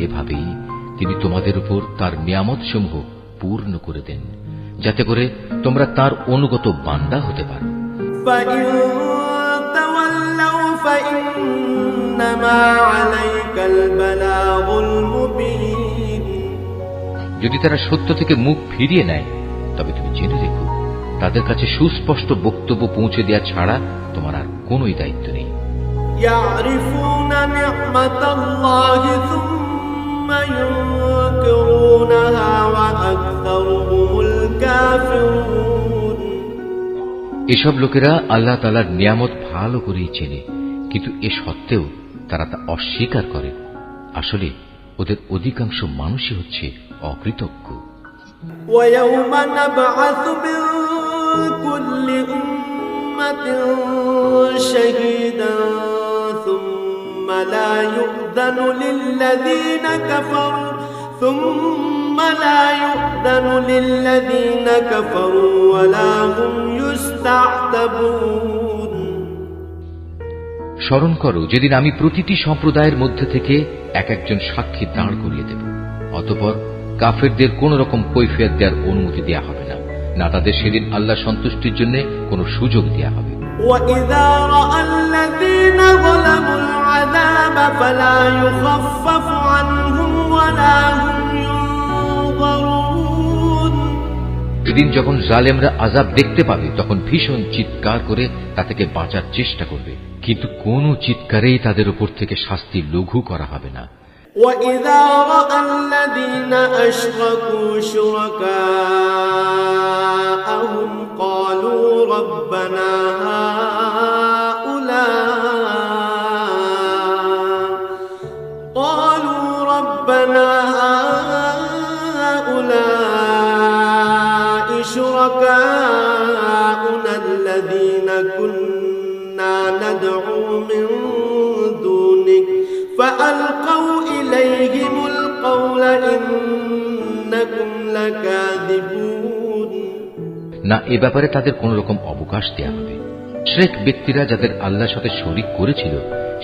এভাবেই তিনি তোমাদের উপর তার নিয়ামত সমূহ পূর্ণ করে দেন যাতে করে তোমরা তার অনুগত বান্দা হতে পারো। যদি তারা সত্য থেকে মুখ ফিরিয়ে নেয় তবে তুমি জেনে রেখো তাদের কাছে সুস্পষ্ট বক্তব্য পৌঁছে দেওয়া ছাড়া তোমার আর কোনোই দায়িত্ব নেই। ইয়ারিফুনা নি'মাতাল্লাহি সুম্মা ইউনকিরুনাহা ওয়া আকসারুহুমুল কাফিরুন। এসব লোকেরা আল্লাহ তাআলার নিয়ামত ভালো করেই চেনে, কিন্তু এ সত্ত্বেও তারা তা অস্বীকার করে। আসলে ওদের অধিকাংশ মানুষই হচ্ছে অকৃতজ্ঞ। ويوم نبعث من كل أمة شهيدا ثم لا يؤذن للذين كفروا ولا هم يستعتبون। স্মরণ করো যেদিন আমি প্রতিটি সম্প্রদায়ের মধ্যে থেকে একজন সাক্ষী দাঁড় করিয়ে দেব, অতঃপর কাফেরদের কোন রকম কৈফিয়ত দেওয়ার অনুমতি দেয়া হবে না, না তাদের সেদিন আল্লাহ সন্তুষ্টির জন্য কোনো সুযোগ দেয়া হবে। وَإِذَا رَأَى الَّذِينَ ظَلَمُوا الْعَذَابَ فَلَا يُخَفَّفُ عَنْهُمْ وَلَا هُمْ يُنظَرُونَ। এদিন যখন জালেমরা আযাব দেখতে পাবে তখন ভীষণ চিৎকার করে তা থেকে বাঁচার চেষ্টা করবে, কিন্তু কোনো চিৎকারেই তাদের উপর থেকে শাস্তি লঘু করা হবে না। وَإِذَا رَأَى الَّذِينَ أَشْرَكُوا شُرَكَاءَهُمْ قَالُوا رَبَّنَا هَؤُلَاءِ شُرَكَاؤُنَا الَّذِينَ كُنَّا نَدْعُو مِن دُونِكَ فَأَلْقَوْا إِلَيْهِمُ الْقَوْلَ إِنَّكُمْ لَكَاذِبُونَ। না, এ ব্যাপারে তাদের কোন রকম অবকাশ দেয়া হবে। মুশরিক ব্যক্তিরা যাদের আল্লাহর সাথে শরীক করেছিল,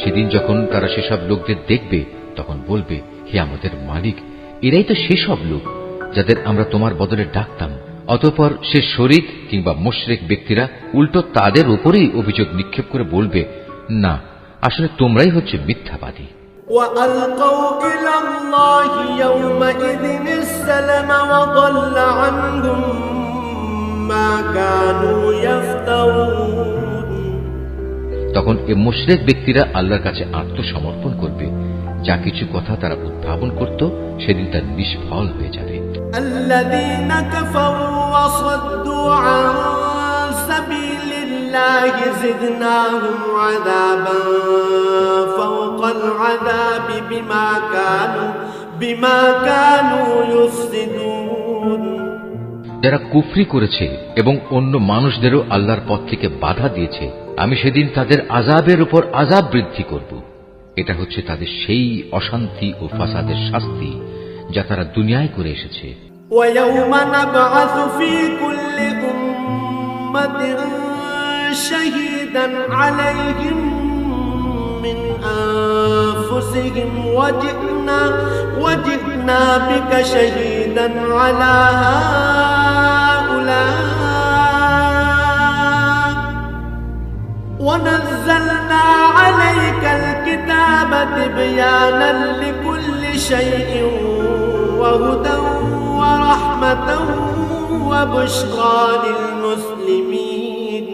সেদিন যখন তারা সেসব লোকদের দেখবে তখন বলবে, হে আমাদের মালিক, এরাই তো সেসব লোক যাদের আমরা তোমার বদলে ডাকতাম। অতঃপর সে শরীক কিংবা মুশরিক ব্যক্তিরা উল্টো তাদের উপরেই অভিযোগ নিক্ষেপ করে বলবে, না, আসলে তোমরাই হচ্ছে মিথ্যাবাদী। وَأَلْقَوْا إِلَى اللَّهِ يَوْمَئِذٍ السَّلَمَ وَضَلَّ عَنْهُمْ مَا كَانُوا يَفْتَرُونَ। তখন এ মুশরিক ব্যক্তিরা আল্লাহর কাছে আত্মসমর্পণ করবে, যা কিছু কথা তারা উদ্ভাবন করত সেদিন তা নিষ্ফল হয়ে যাবে। الَّذِينَ كَفَرُوا وَصَدُّوا عَن سَبِيلِ اللَّهِ زِدْنَاهُمْ عَذَابًا فَوْقَ الْعَذَابِ بِمَا كَانُوا يُفْسِدُونَ। যারা কুফরি করেছে এবং অন্য মানুষদেরও আল্লাহর পথ থেকে বাধা দিয়েছে, আমি সেদিন তাদের আযাবের উপর আযাব বৃদ্ধি করব। এটা হচ্ছে তাদের সেই অশান্তি ও ফাসাদের শাস্তি যা তারা দুনিয়ায় করে এসেছে। وَيَوْمَ نَبْعَثُ فِي كُلِّ أُمَّةٍ شَهِيدًا عَلَيْهِمْ مِنْ أَنفُسِهِمْ وَجِئْنَا بِكَ شَهِيدًا عَلَى هَؤُلَاءِ وَنَزَّلْنَا عَلَيْكَ الْكِتَابَ تِبْيَانًا لِكُلِّ شَيْءٍ وَهُدًى وَرَحْمَةً وَبُشْرَى لِلْمُسْلِمِينَ।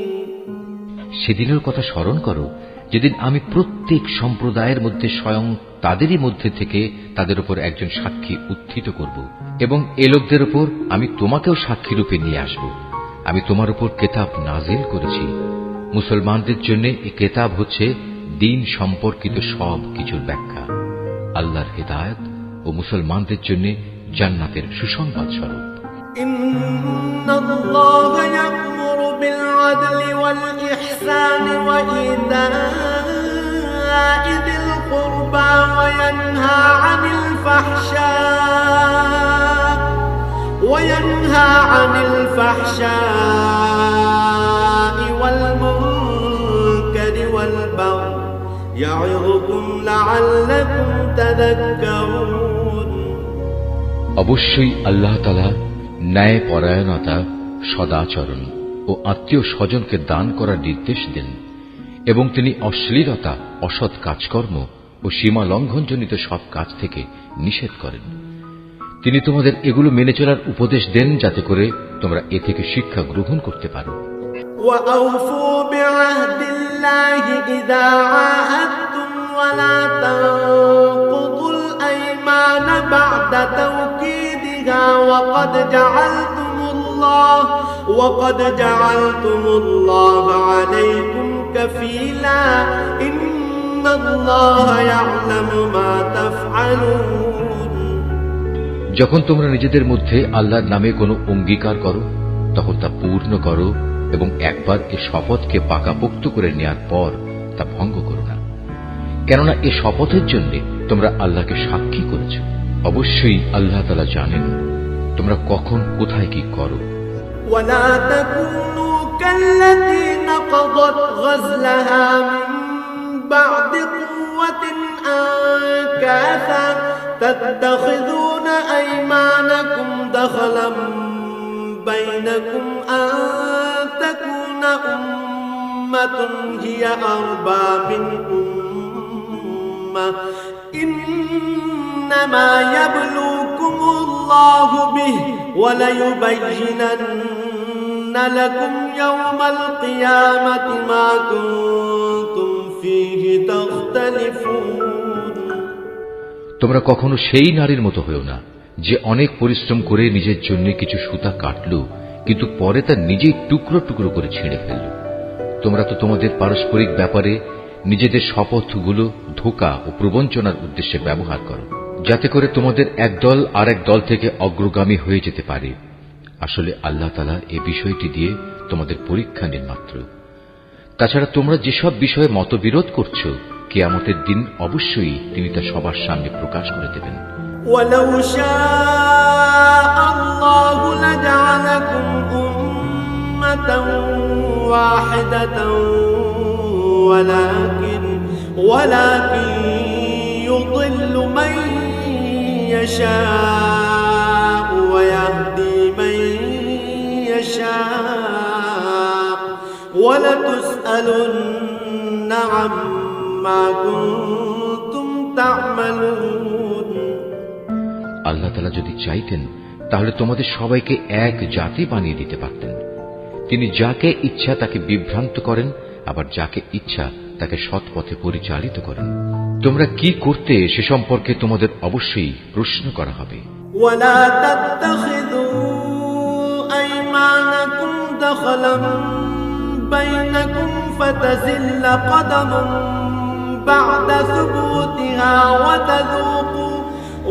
সেদিনের কথা স্মরণ করো যেদিন আমি প্রত্যেক সম্প্রদায়ের মধ্যে স্বয়ং তাদেরই মধ্যে থেকে তাদের উপর একজন সাক্ষী উত্থিত করব, এবং এ লোকদের উপর আমি তোমাকেও সাক্ষী রূপে নিয়ে আসব। আমি তোমার উপর কেতাব নাজিল করেছি। মুসলমানদের জন্য এই কেতাব হচ্ছে দ্বীন সম্পর্কিত সব কিছুর ব্যাখ্যা, আল্লাহর হিদায়াত ও মুসলমানদের জন্য জান্নাতের সুসংবাদ স্বরূপ। ইন্নাল্লাহা ইয়া'মুরু বিল আদলি ওয়াল ইহসানি ওয়া ইতা'i যিল কুরবা ওয়া ইয়ানহা 'আনিল ফাহশা'i ওয়াল মুনকারি ওয়াল বাগই ইয়া'ইযুকুম লা'আল্লাকুম তাযাক্কারুন। অবশ্যই আল্লাহ তাআলা ন্যায় পরায়ণতা, সদাচরণ ও আত্মীয় স্বজনকে দান করার নির্দেশ দেন, এবং তিনি অশ্লীলতা, অসৎ কাজকর্ম ও সীমা লঙ্ঘনজনিত সব কাজ থেকে নিষেধ করেন। তিনি তোমাদের এগুলো মেনে চলার উপদেশ দেন যাতে করে তোমরা এ থেকে শিক্ষা গ্রহণ করতে পারো। وَأَوْفُوا بِعَهْدِ اللَّهِ إِذَا عَاهَدتُّمْ وَلَا تَنقُضُوا الْأَيْمَانَ بَعْدَ تَوْكِيدِهَا وَقَدْ جَعَلْتُمُ اللَّهَ عَلَيْكُمْ كَفِيلًا إِنَّ الله يعلم ما تفعلون যখন তোমরা নিজেদের মধ্যে আল্লাহর নামে কোনো অঙ্গীকার করো তখন তা পূর্ণ করো এবং একবার এ শপথকে পাকাপোক্ত করে নেয়ার পর তা ভঙ্গ করো না, কেননা এ শপথের জন্য তোমরা আল্লাহকে সাক্ষী করেছ। অবশ্যই আল্লাহ তাআলা জানেন তোমরা কখন কোথায় কি করো। ولا تكونوا كالتي نقضت غزلها من بعد قوة أنكاثا تتخذون أيمانكم دخلا بينكم أن تكون أمة هي أربى من أمة إنما يبلوكم الله به وليبينن لكم يوم القيامة ما كنتم فيه تختلفون তোমরা কখনো সেই নারীর মতো হয়েও না যে অনেক পরিশ্রম করে নিজের জন্য কিছু সুতা কাটল কিন্তু পরে তা নিজেই টুকরো টুকরো করে ছিঁড়ে ফেলল। তোমরা তো তোমাদের পারস্পরিক ব্যাপারে নিজেদের শপথগুলো ধোঁকা ও প্রবঞ্চনার উদ্দেশ্যে ব্যবহার করো, যাতে করে তোমাদের একদল আর এক দল থেকে অগ্রগামী হয়ে যেতে পারে। আসলে আল্লাহ তাআলা এই বিষয়টি দিয়ে তোমাদের পরীক্ষা নেন মাত্র। তাছাড়া তোমরা যেসব বিষয়ে মতবিরোধ করছো, কিয়ামতের দিন অবশ্যই তিনি তা সবার সামনে প্রকাশ করে দেবেন। ولو شاء الله لجعلكم أمة واحدة ولكن يضل من يشاء ويهدي من يشاء ولتسألن عما كنتم تعملون আল্লাহ তাআলা যদি চাইতেন তাহলে তোমাদের সবাইকে এক জাতি বানিয়ে দিতে পারতেন। তিনি যাকে ইচ্ছা তাকে বিভ্রান্ত করেন, আবার যাকে ইচ্ছা তাকে সৎ পথে পরিচালিত করেন। তোমরা কি করতে সে সম্পর্কে তোমাদের অবশ্যই প্রশ্ন করা হবে। ولا تتخذوا أيمانكم دخلا بينكم فتزل قدم بعد ثبوتها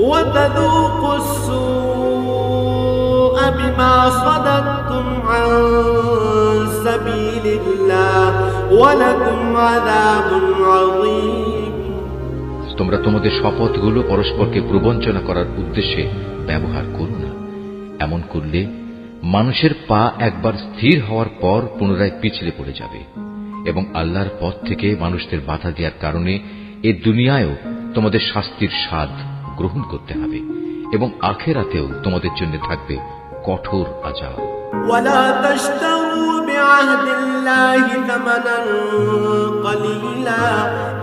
وتذوقوا السوء بما صددتم عن سبيل الله ولكم عذاب عظيم তোমরা তোমাদের শপথগুলো পরস্পরকে প্রবঞ্চনা করার উদ্দেশ্যে ব্যবহার করো না। এমন করলে মানুষের পা একবার স্থির হওয়ার পর পুনরায় পিছলে পড়ে যাবে এবং আল্লাহর পথ থেকে মানুষদের বাধা দেওয়ার কারণে এ দুনিয়ায়ও তোমাদের শাস্তির স্বাদ গ্রহণ করতে হবে এবং আখিরাতেও তোমাদের জন্য থাকবে কঠোর আযাব। ولا تشتروا بعهد الله ثمنا قليلا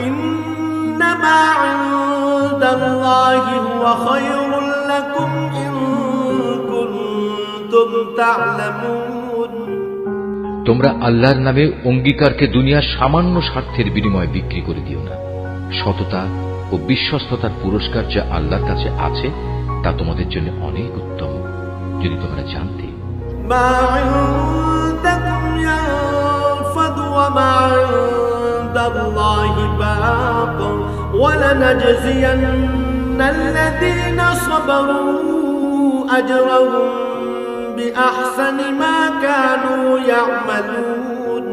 إنما عند الله هو خير لكم إن كنتم تعلمون তোমরা আল্লাহর নামে অঙ্গীকারকে দুনিয়ার সামান্য স্বার্থের বিনিময়ে বিক্রি করে দিও না। সততা ও বিশ্বস্ততার পুরস্কার যা আল্লাহর কাছে আছে তা তোমাদের জন্য অনেক উত্তম, যদি তোমরা জানতে। ما عندكم ينفد وما عند الله باق ولنجزين الذين صبروا أجرهم بأحسن ما كانوا يعملون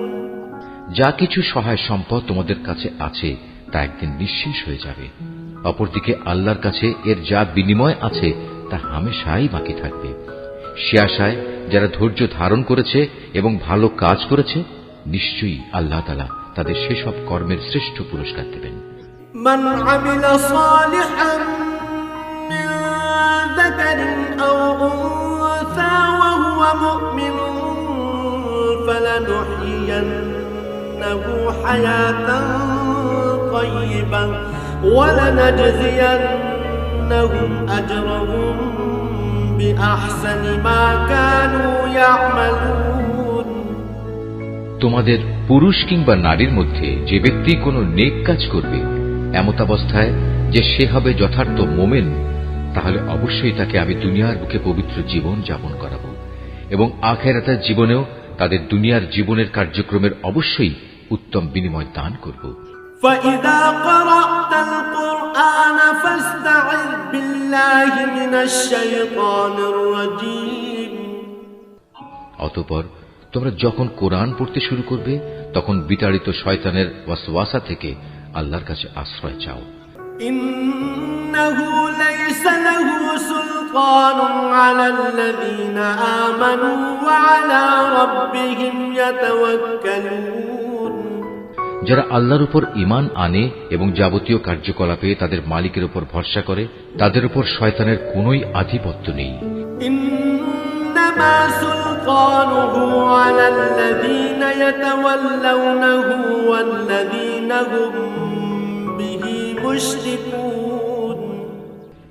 যা কিছু সহায় সম্পদ তোমাদের কাছে আছে তা একদিন নিঃশেষ হয়ে যাবে, অপরদিকে আল্লাহর কাছে এর যা বিনিময় আছে তা হামেশাই বাকি থাকবে। সে আশায় যারা ধৈর্য ধারণ করেছে এবং ভালো কাজ করেছে, নিশ্চয়ই আল্লাহ তাআলা তাদের সেসব কর্মের শ্রেষ্ঠ পুরস্কার দেবেন। من عمل صالحا من ذكر أو أنثى وهو مؤمن فلنحيينه حياة طيبة ولنجزينهم أجرهم بأحسن ما كانوا يعملون তোমাদের পুরুষ কিংবা নারীর মধ্যে যে ব্যক্তি কোনো নেক কাজ করবে এমতাবস্থায় যে সে হবে যথার্থ মোমেন, তাহলে অবশ্যই তাকে আমি দুনিয়ার বুকে পবিত্র জীবন যাপন করাবো এবং আখিরাতের জীবনেও তাদের দুনিয়ার জীবনের কার্যক্রমের অবশ্যই উত্তম বিনিময় দান করব। فإذا قرأت القرآن فاستعذ بالله من الشيطان الرجيم অতঃপর তোমরা যখন কোরআন পড়তে শুরু করবে তখন বিতাড়িত শয়তানের ওয়াসওয়াসা থেকে আল্লাহর কাছে আশ্রয় চাও। إنه ليس له سلطان على الذين آمنوا وعلى ربهم يتوكلون যারা আল্লাহর উপর ঈমান আনে এবং যাবতীয় কার্যকলাপে তাদের মালিকের উপর ভরসা করে তাদের উপর শয়তানের কোনোই আধিপত্য নেই। إنما سلطانه على الذين يتولونه والذين هم به مشركون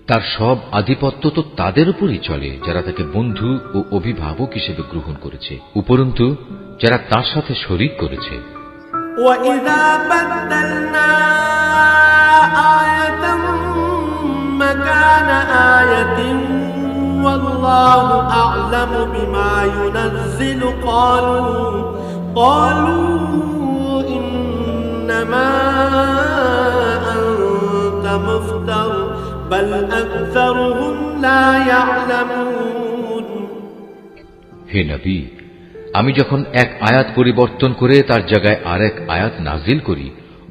তার সব আধিপত্য তো তাদের উপরই চলে যারা তাকে বন্ধু ও অভিভাবক হিসেবে গ্রহণ করেছে, উপরন্তু যারা তার সাথে শরীক করেছে। وَإِذَا بَدَّلْنَا آيَةً مَكَانَ آيَةٍ وَاللَّهُ أَعْلَمُ بِمَا يُنَزِّلُ قَالُوا إِنَّمَا أَنْتَ مُفْتَرٍ بَلْ أَكْثَرُهُمْ لَا يَعْلَمُونَ হে নবী, আমি যখন এক আয়াত পরিবর্তন করে তার জায়গায় আরেক আয়াত নাজিল করি,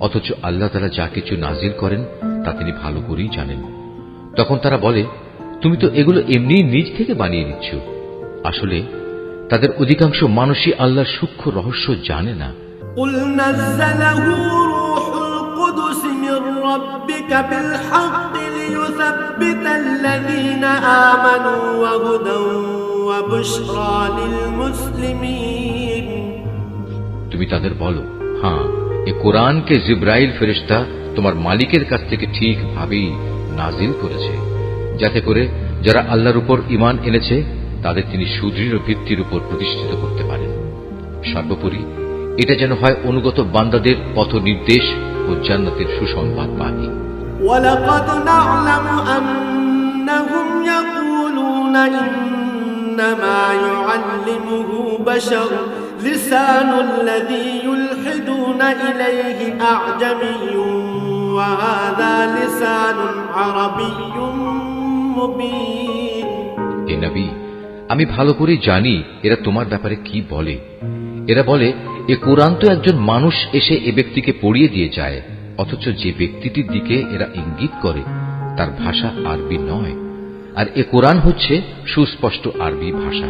অথচ আল্লাহ তাআলা যা কিছু নাজিল করেন তা তিনি ভালো করেই জানেন, তখন তারা বলে তুমি তো এগুলো এমনি নিজ থেকে বানিয়ে নিচ্ছ। আসলে তাদের অধিকাংশ মানুষই আল্লাহর সূক্ষ্ম রহস্য জানে না। قُلْ نَزَّلَهُ رُوحُ الْقُدُسِ مِنْ رَبِّكَ بِالْحَقِّ لِيُثَبِّتَ الَّذِينَ آمَنُوا وَهُدًى وَبُشْرَى لِلْمُسْلِمِينَ তুমি তাদের বলো, হ্যাঁ, এ কোরআনকে জিবরাইল ফেরেশতা তোমার মালিকের কাছ থেকে ঠিকভাবেই নাজিল করেছে, যাতে করে যারা আল্লাহর উপর ঈমান এনেছে তাদের তিনি সুদৃঢ় ভিত্তির উপর প্রতিষ্ঠিত করতে পারেন। সর্বোপরি এটা যেন হয় অনুগত বান্দাদের পথ নির্দেশ ও জান্নাতের সুসংবাদবাহী। وَلَقَدْ نَعْلَمُ أَنَّهُمْ يَقُولُونَ إِنَّمَا يُعَلِّمُهُ بَشَرٌ لِسَانُ الَّذِي يُلْحِدُونَ إِلَيْهِ أَعْجَمِيٌّ وَهَذَا لِسَانٌ عَرَبِيٌّ مُبِينٌ হে নবী, আমি ভালো করে জানি এরা তোমার ব্যাপারে কি বলে। এরা বলে এ কোরআন তো একজন মানুষ এসে এ ব্যক্তিকে পড়িয়ে দিয়ে যায়, অথচ যে ব্যক্তিটির দিকে এরা ইঙ্গিত করে তার ভাষা আরবি নয়, আর এ কোরআন হচ্ছে সুস্পষ্ট আরবি ভাষা।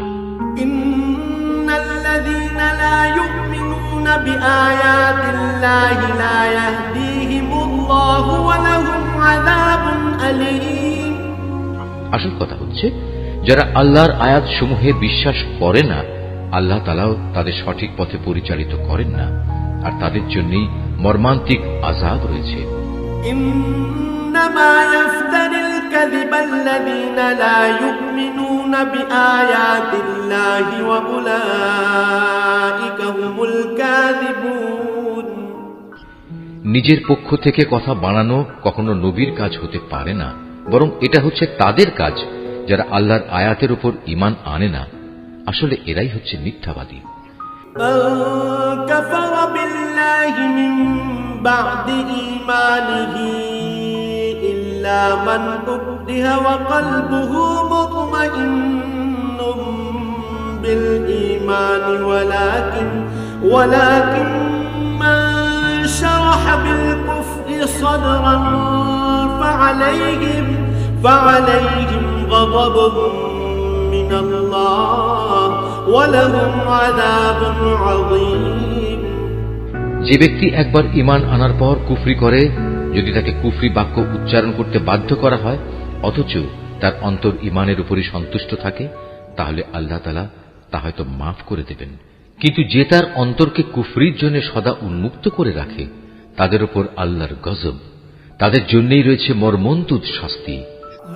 ইন্নাল্লাযীনা লা ইউমিনুনা বিআয়াতিল্লাহি লা ইয়াহদিহিমুল্লাহু ওয়া লাহুম আযাবুন আলীম। আসল কথা হচ্ছে যারা আল্লাহর আয়াত সমূহে বিশ্বাস করে না, আল্লাহ তাআলাও তাদের সঠিক পথে পরিচালিত করেন না, আর তাদের জন্যই মর্মান্তিক আযাব রয়েছে। ইন্নামা ইয়াফতারিল কাযিবাল্লাযীনা লা ইউমিনুনা বিআয়াতিল্লাহি ওয়া উলাইকা হুমুল কাযিবুন। নিজের পক্ষ থেকে কথা বানানো কখনো নবীর কাজ হতে পারে না, বরং এটা হচ্ছে তাদের কাজ যারা আল্লাহর আয়াতের উপর ঈমান আনে না। আসলে এরাই হচ্ছে মিথ্যাবাদী। মান কাফারা বিল্লাহি মিন বা'দি ঈমানিহি ইল্লা মান উকরিহা ওয়া কলবুহু মুতমাইন্নুম বিল ঈমানি ওয়ালাকিন মান শারাহা বিল কুফরি সাদরান ফা'আলাইহিম গাযাবুন মিনাল্লাহ ওয়া লাহুম আযাবুন আযীম। যে ব্যক্তি একবার ঈমান আনার পর কুফরি করে, যদি তাকে কুফরি বাক্য উচ্চারণ করতে বাধ্য করা হয় অথচ তার অন্তর ঈমানের উপরই সন্তুষ্ট থাকে, তাহলে আল্লাহ তাআলা তা হয়তো মাফ করে দেবেন। কিন্তু যে তার অন্তরকে কুফরির জন্য সদা উন্মুক্ত করে রাখে, তাদের উপর আল্লাহর গজব, তাদের জন্যই রয়েছে মর্মন্তুদ শাস্তি।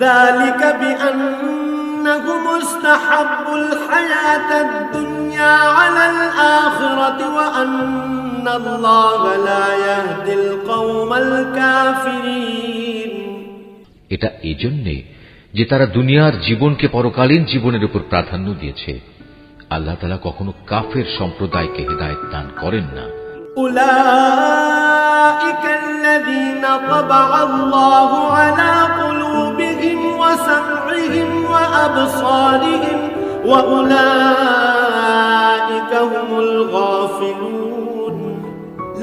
যালিকা বিআন্নাহুম ইসতাহাব্বুল হায়াতাদ দুনিয়া আলাল আখিরাতি ওয়া আন্নাল্লাহা লা ইয়াহদিল কওমাল কাফিরিন। এটা এজন্যে যে তারা দুনিয়ার জীবনকে পরকালীন জীবনের উপর প্রাধান্য দিয়েছে। আল্লাহ তাআলা কখনো কাফের সম্প্রদায়কে হিদায়াত দান করেন না। উলাইকা أولئك الذين طبع الله على قلوبهم وسمعهم وأبصارهم وأولئك هم الغافلون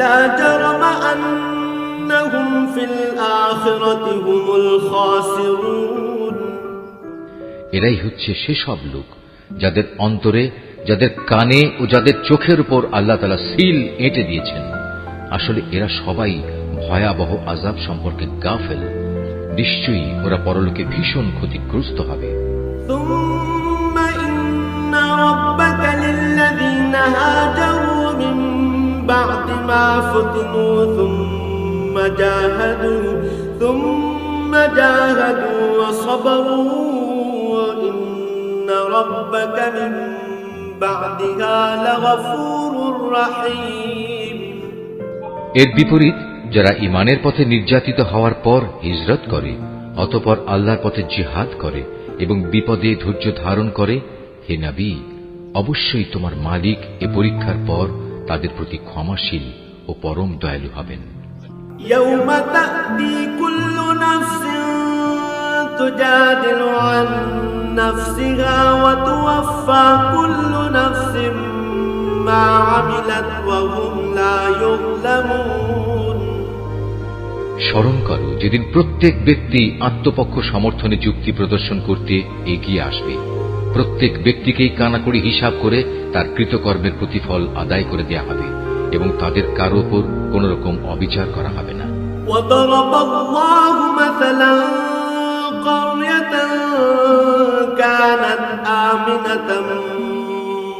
لا جرم أنهم في الآخرة هم الخاسرون এরাই হচ্ছে সেসব লোক যাদের অন্তরে, যাদের কানে ও যাদের চোখের উপর আল্লাহ তাআলা সিল এঁটে দিয়েছেন। আসলে এরা সবাই ভয়াবহ আযাব সম্পর্কে গাফেল। নিশ্চয়ই ওরা পরলোকে ভীষণ ক্ষতিগ্রস্ত হবে। ثم إن ربك للذين هاجروا من بعد ما فتنوا ثم جاهدوا وصبروا إن ربك من بعدها لغفور رحيم এর বিপরীত যারা ঈমানের পথে নির্যাতিত হওয়ার পর হিজরত করে, অতঃপর আল্লাহর পথে জিহাদ করে এবং বিপদে ধৈর্য ধারণ করে, হে নবী, অবশ্যই তোমার মালিক এ পরীক্ষার পর তাদের প্রতি ক্ষমাশীল ও পরম দয়ালু হবেন। يوم تأتي كل نفس تجادل عن نفسها وتوفى كل نفس ما عملت وهم لا يظلمون স্মরণ করো যেদিন প্রত্যেক ব্যক্তি আত্মপক্ষ সমর্থনে যুক্তি প্রদর্শন করতে এগিয়ে আসবে। প্রত্যেক ব্যক্তিকেই কানাকড়ি হিসাব করে তার কৃতকর্মের প্রতিফল আদায় করে দেয়া হবে এবং তাদের কারো উপর কোন রকম অবিচার করা হবে না। وضرب الله مثلا قرية كانت آمنة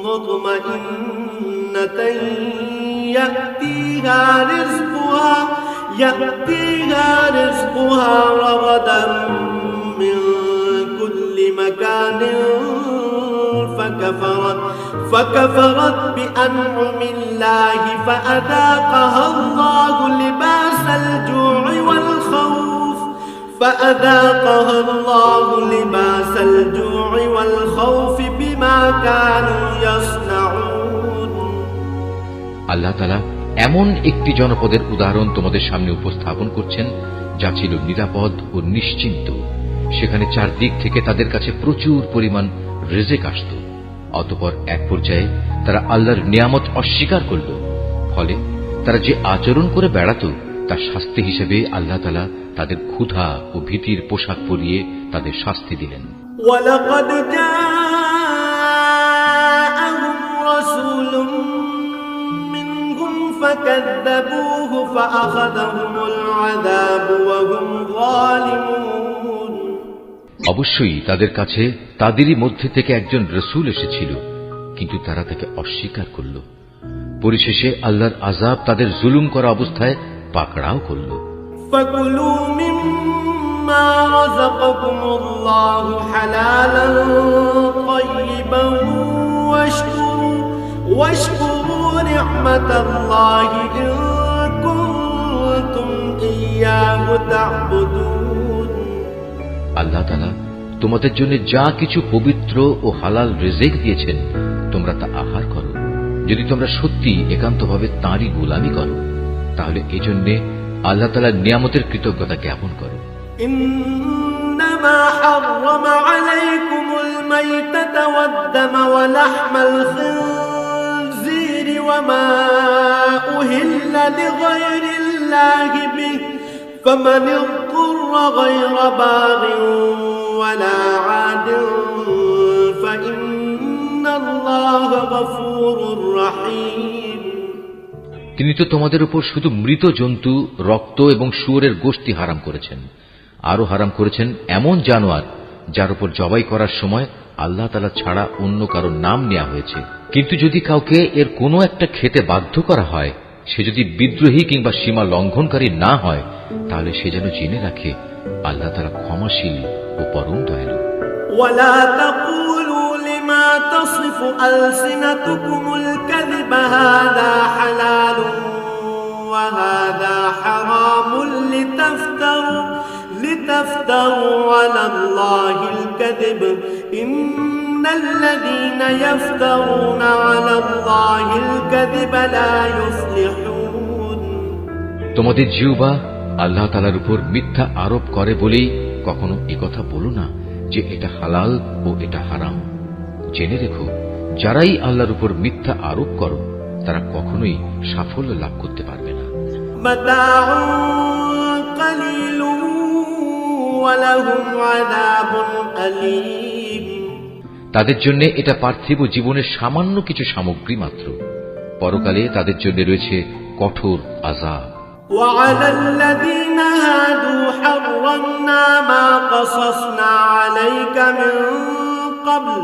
مطمئنة يأتيها رزقها رغدا من كل مكان فكفرت بأنعم الله فأذاقها الله لباس الجوع والخوف بما كانوا يصنعون আল্লাহ তাআলা এমন একটি জনপদের উদাহরণ তোমাদের সামনে উপস্থাপন করছেন যা ছিল নিরাপদ ও নিশ্চিন্ত। সেখানে চারদিক থেকে তাদের কাছে প্রচুর পরিমাণ রিজিক আসত। অতঃপর এক পর্যায়ে তারা আল্লাহর নিয়ামত অস্বীকার করল। ফলে তারা যে আচরণ করে বেড়াত তার শাস্তি হিসেবে আল্লাহ তাআলা তাদের ক্ষুধা ও ভীতির পোশাক পরিয়ে তাদের শাস্তি দিলেন। وَلَقَدْ جَاءَهُمْ رَسُولٌ مِّنْهُمْ فَكَذَّبُوهُ فَأَخَذَهُمُ الْعَذَابُ وَهُمْ ظَالِمُونَ অবশ্যই তাদের কাছে তাদেরই মধ্যে থেকে একজন রাসূল এসেছিল, কিন্তু তারা তাকে অস্বীকার করল। পরিশেষে আল্লাহর আযাব তাদের জুলুম করা অবস্থায় পাকড়াও করল। فَكُلُوا مِمَّا رَزَقَكُمُ اللَّهُ حَلَالًا طَيِّبًا وَاشْكُرُوا نِعْمَةَ اللَّهِ إِن كُنتُمْ إِيَّاهُ تَعْبُدُونَ আল্লাহ তাআলা তোমাদের জন্য যা কিছু পবিত্র ও হালাল রিজিক দিয়েছেন তোমরা তা আহার করো, যদি তোমরা সত্যি একান্তভাবে তাঁরই গোলামি করো, তাহলে এজন্য আল্লাহ তাআলার নিয়ামতের কৃতজ্ঞতা জ্ঞাপন করো। إنما حرم عليكم الميتة والدم ولحم الخنزير وما أهل لغير الله به فمن اضطر غير باغ ولا عاد فإن الله غفور رحيم তিনি তো তোমাদের উপর শুধু মৃত জন্তু, রক্ত এবং শুয়োরের গোশত হারাম করেছেন। আরো হারাম করেছেন এমন জানোয়ার যার উপর জবাই করার সময় আল্লাহ তাআলা ছাড়া অন্য কারো নাম নেওয়া হয়েছে। কিন্তু যদি কাউকে এর কোনো একটা খেতে বাধ্য করা হয়, সে যদি বিদ্রোহী কিংবা সীমা লঙ্ঘনকারী না হয়, তাহলে সে যেন জেনে রাখে আল্লাহ তাআলা ক্ষমাশীল ও পরম দয়ালু। ولا تقولوا لما تصف ألسنتكم الكذب هذا حلال وهذا حرام لتفتروا على الله الكذب إن الذين يفترون على الله الكذب لا يفلحون তোমাদের জিহ্বা আল্লাহ তাআলার উপর মিথ্যা আরোপ করে বলেই কখনো একথা বলো না যে এটা হালাল ও এটা হারাম। জেনে রেখো, যারাই আল্লাহর উপর মিথ্যা আরোপ করো তারা কখনোই সাফল্য লাভ করতে পারবে না। মাতাউন কালিলুন ওয়া লাহুম আযাবুন আলীম। তাদের জন্য এটা পার্থিব জীবনের সামান্য কিছু সামগ্রী মাত্র, পরকালে তাদের জন্য রয়েছে কঠোর আযাব। وعلى الذين هادوا حرمنا ما قصصنا عليك من قبل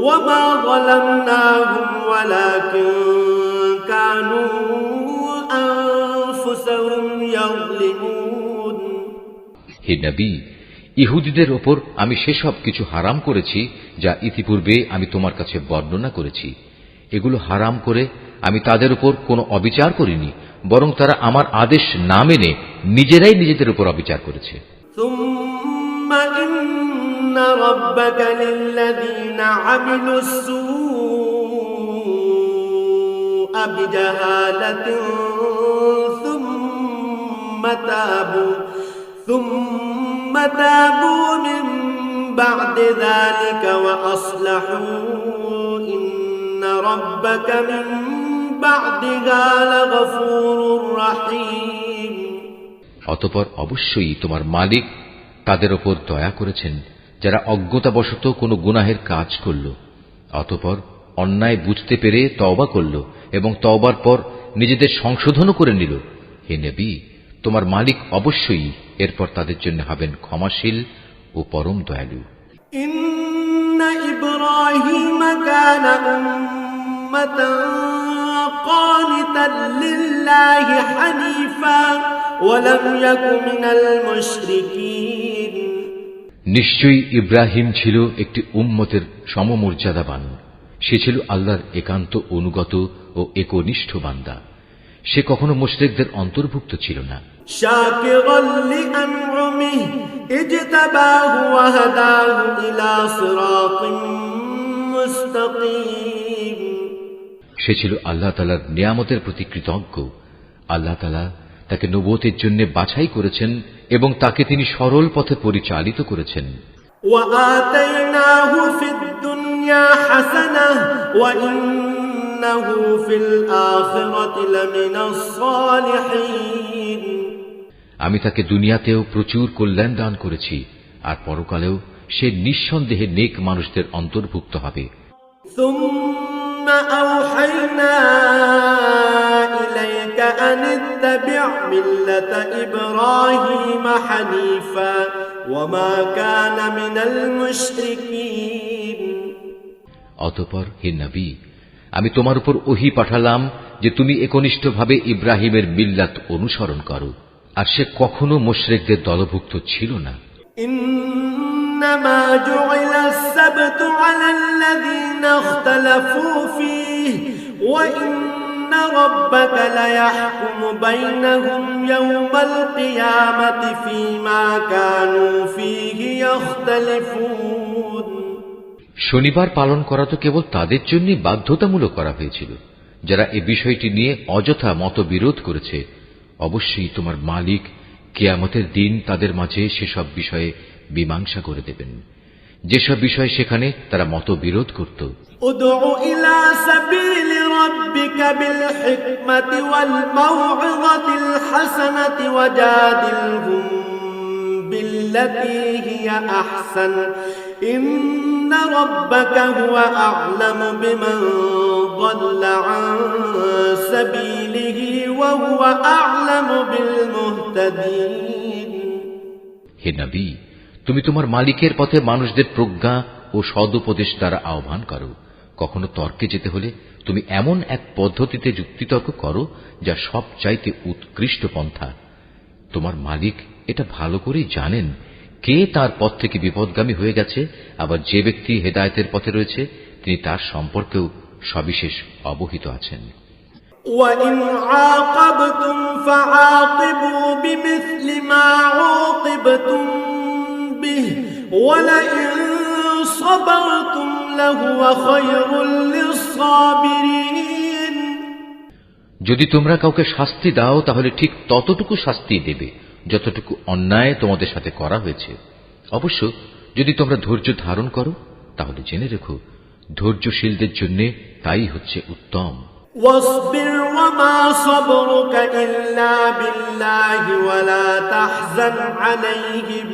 وما ظلمناهم ولكن كانوا أنفسهم يظلمون। হে নবী, ইহুদিদের ওপর আমি সেসব কিছু হারাম করেছি যা ইতিপূর্বে আমি তোমার কাছে বর্ণনা করেছি। এগুলো হারাম করে আমি তাদের উপর কোনো অবিচার করিনি, বরং তারা আমার আদেশ না মেনে নিজেরাই নিজেদের উপর অবিচার করেছে। ثم إن ربك للذين عملوا السوء بجهالة ثم تابوا من بعد ذلك وأصلحوا إن ربك من بعدها لغفور رحيم। অতঃপর অবশ্যই তোমার মালিক তাদের ওপর দয়া করেছেন যারা অজ্ঞতাবশত কোনো গুনাহের কাজ করল, অতঃপর অন্যায় বুঝতে পেরে তওবা করল এবং তওবার পর নিজেদের সংশোধনও করে নিল। হে নবী, তোমার মালিক অবশ্যই এরপর তাদের জন্য হবেন ক্ষমাশীল ও পরম দয়ালু। ইন্না ইব্রাহিম কানা উম্মাতান কানিতান লিল্লাহি হানিফা ওয়া লাম ইয়াকু মিনাল মুশরিকিন। নিশ্চয়ই ইব্রাহিম ছিল একটি উম্মতের সমমর্যাদাবান। সে ছিল আল্লাহর একান্ত অনুগত ও একনিষ্ঠ বান্দা। সে কখনো মুশরিকদের অন্তর্ভুক্ত ছিল না। শাকিরান লিআনউমিহি ইজতাবাহু ওয়া হাদাহু ইলা সিরাতিন মুস্তাকিম। সে ছিল আল্লাহ তাআলার নিয়ামতের প্রতি কৃতজ্ঞ। আল্লাহ তাআলা তাকে নবুয়তের জন্য বাছাই করেছেন এবং তাকে তিনি সরল পথে পরিচালিত করেছেন। ওয়া আতাইনাহু ফিদ দুনিয়া হাসানাহ ওয়া ইন্নাহু ফিল আখিরাতি লামিনাস সালিহিন। আমি তাকে দুনিয়াতেও প্রচুর কল্যাণ দান করেছি, আর পরকালেও সে নিঃসন্দেহে নেক মানুষদের অন্তর্ভুক্ত হবে। ثم أوحينا إليك أن اتبع ملة إبراهيم حنيفا وما كان من المشركين। অতঃপর হে নবী, আমি তোমার উপর ওহী পাঠালাম যে তুমি একনিষ্ঠভাবে ইব্রাহিমের মিল্লাত অনুসরণ করো, আর সে কখনো মুশরিকদের দলভুক্ত ছিল না। إنما جعل السبت على الذين اختلفوا فيه وإن ربك ليحكم بينهم يوم القيامة فيما كانوا فيه يختلفون। শনিবার পালন করা তো কেবল তাদের জন্যই বাধ্যতামূলক করা হয়েছিল যারা এই বিষয়টি নিয়ে অযথা মতবিরোধ করেছে। অবশ্যই তোমার মালিক কিয়ামতের দিন তাদের মাঝে সেসব বিষয়ে মীমাংসা করে দেবেন, যেসব বিষয় সেখানে তারা মতবিরোধ করত। উদউ ইলা সাবিলি রাব্বিকা বিল হিকমাতি ওয়াল মাউইযাতিল হাসানাতি ওয়াজাদিলহুম বিল্লাতী হিয়া আহসান ইন্না রাব্বাকা হুয়া আ'লামু বিমান যাল্লা আন সাবিলিহি ওয়া হুয়া আ'লামু বিল মুহতাদিন। হে নবী, তুমি তোমার মালিকের পথে মানুষদের প্রজ্ঞা ও সদুপদেশ দ্বারা আহ্বান করো। কখনো তর্কে যেতে হলে তুমি এমন এক পদ্ধতিতে যুক্তিতর্ক করো যা সব চাইতে উৎকৃষ্ট পন্থা। তোমার মালিক এটা ভালো করেই জানেন কে তার পথ থেকে বিপদগামী হয়ে গেছে, আবার যে ব্যক্তি হেদায়েতের পথে রয়েছে তিনি তার সম্পর্কেও সবিশেষ অবহিত আছেন। وَإِنْ عَاقَبْتُمْ فَعَاقِبُوا بِمِثْلِ مَا عُوقِبْتُمْ بِهِ وَلَئِنْ صَبَرْتُمْ لَهُوَ خَيْرٌ لِلصَّابِرِينَ। যদি তোমরা কাউকে শাস্তি দাও তাহলে ঠিক ততটুকু শাস্তি দেবে যতটুকু অন্যায় তোমাদের সাথে করা হয়েছে। অবশ্য যদি তোমরা ধৈর্য ধারণ করো তাহলে জেনে রেখো ধৈর্যশীলদের জন্য তাই হচ্ছে উত্তম। واصبر وما صبرك إلا بالله ولا تحزن عليهم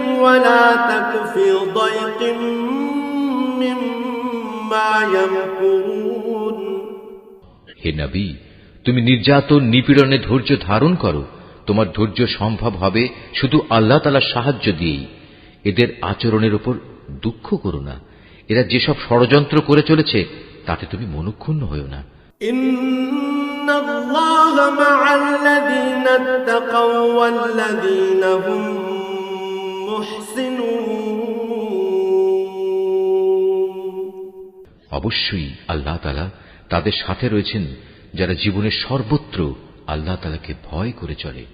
ولا تك في ضيق مما يمكرون। হে নবী, তুমি নির্যাতন নিপীড়নে ধৈর্য ধারণ করো। তোমার ধৈর্য সম্ভব হবে শুধু আল্লাহ তাআলার সাহায্য দিয়েই। এদের আচরণের উপর দুঃখ করো না। এরা যেসব ষড়যন্ত্র করে চলেছে তাতে তুমি মনক্ষুণ্ণ হও না। ইন্নাল্লাহা মা'আল্লাযীনা ইত্তাকাও ওয়াল্লাযীনা হুম মুহসিনুন। অবশ্যই আল্লাহ তাআলা তাদের সাথে রয়েছেন যারা জীবনের সর্বত্র আল্লাহ তাআলাকে ভয় করে চলে।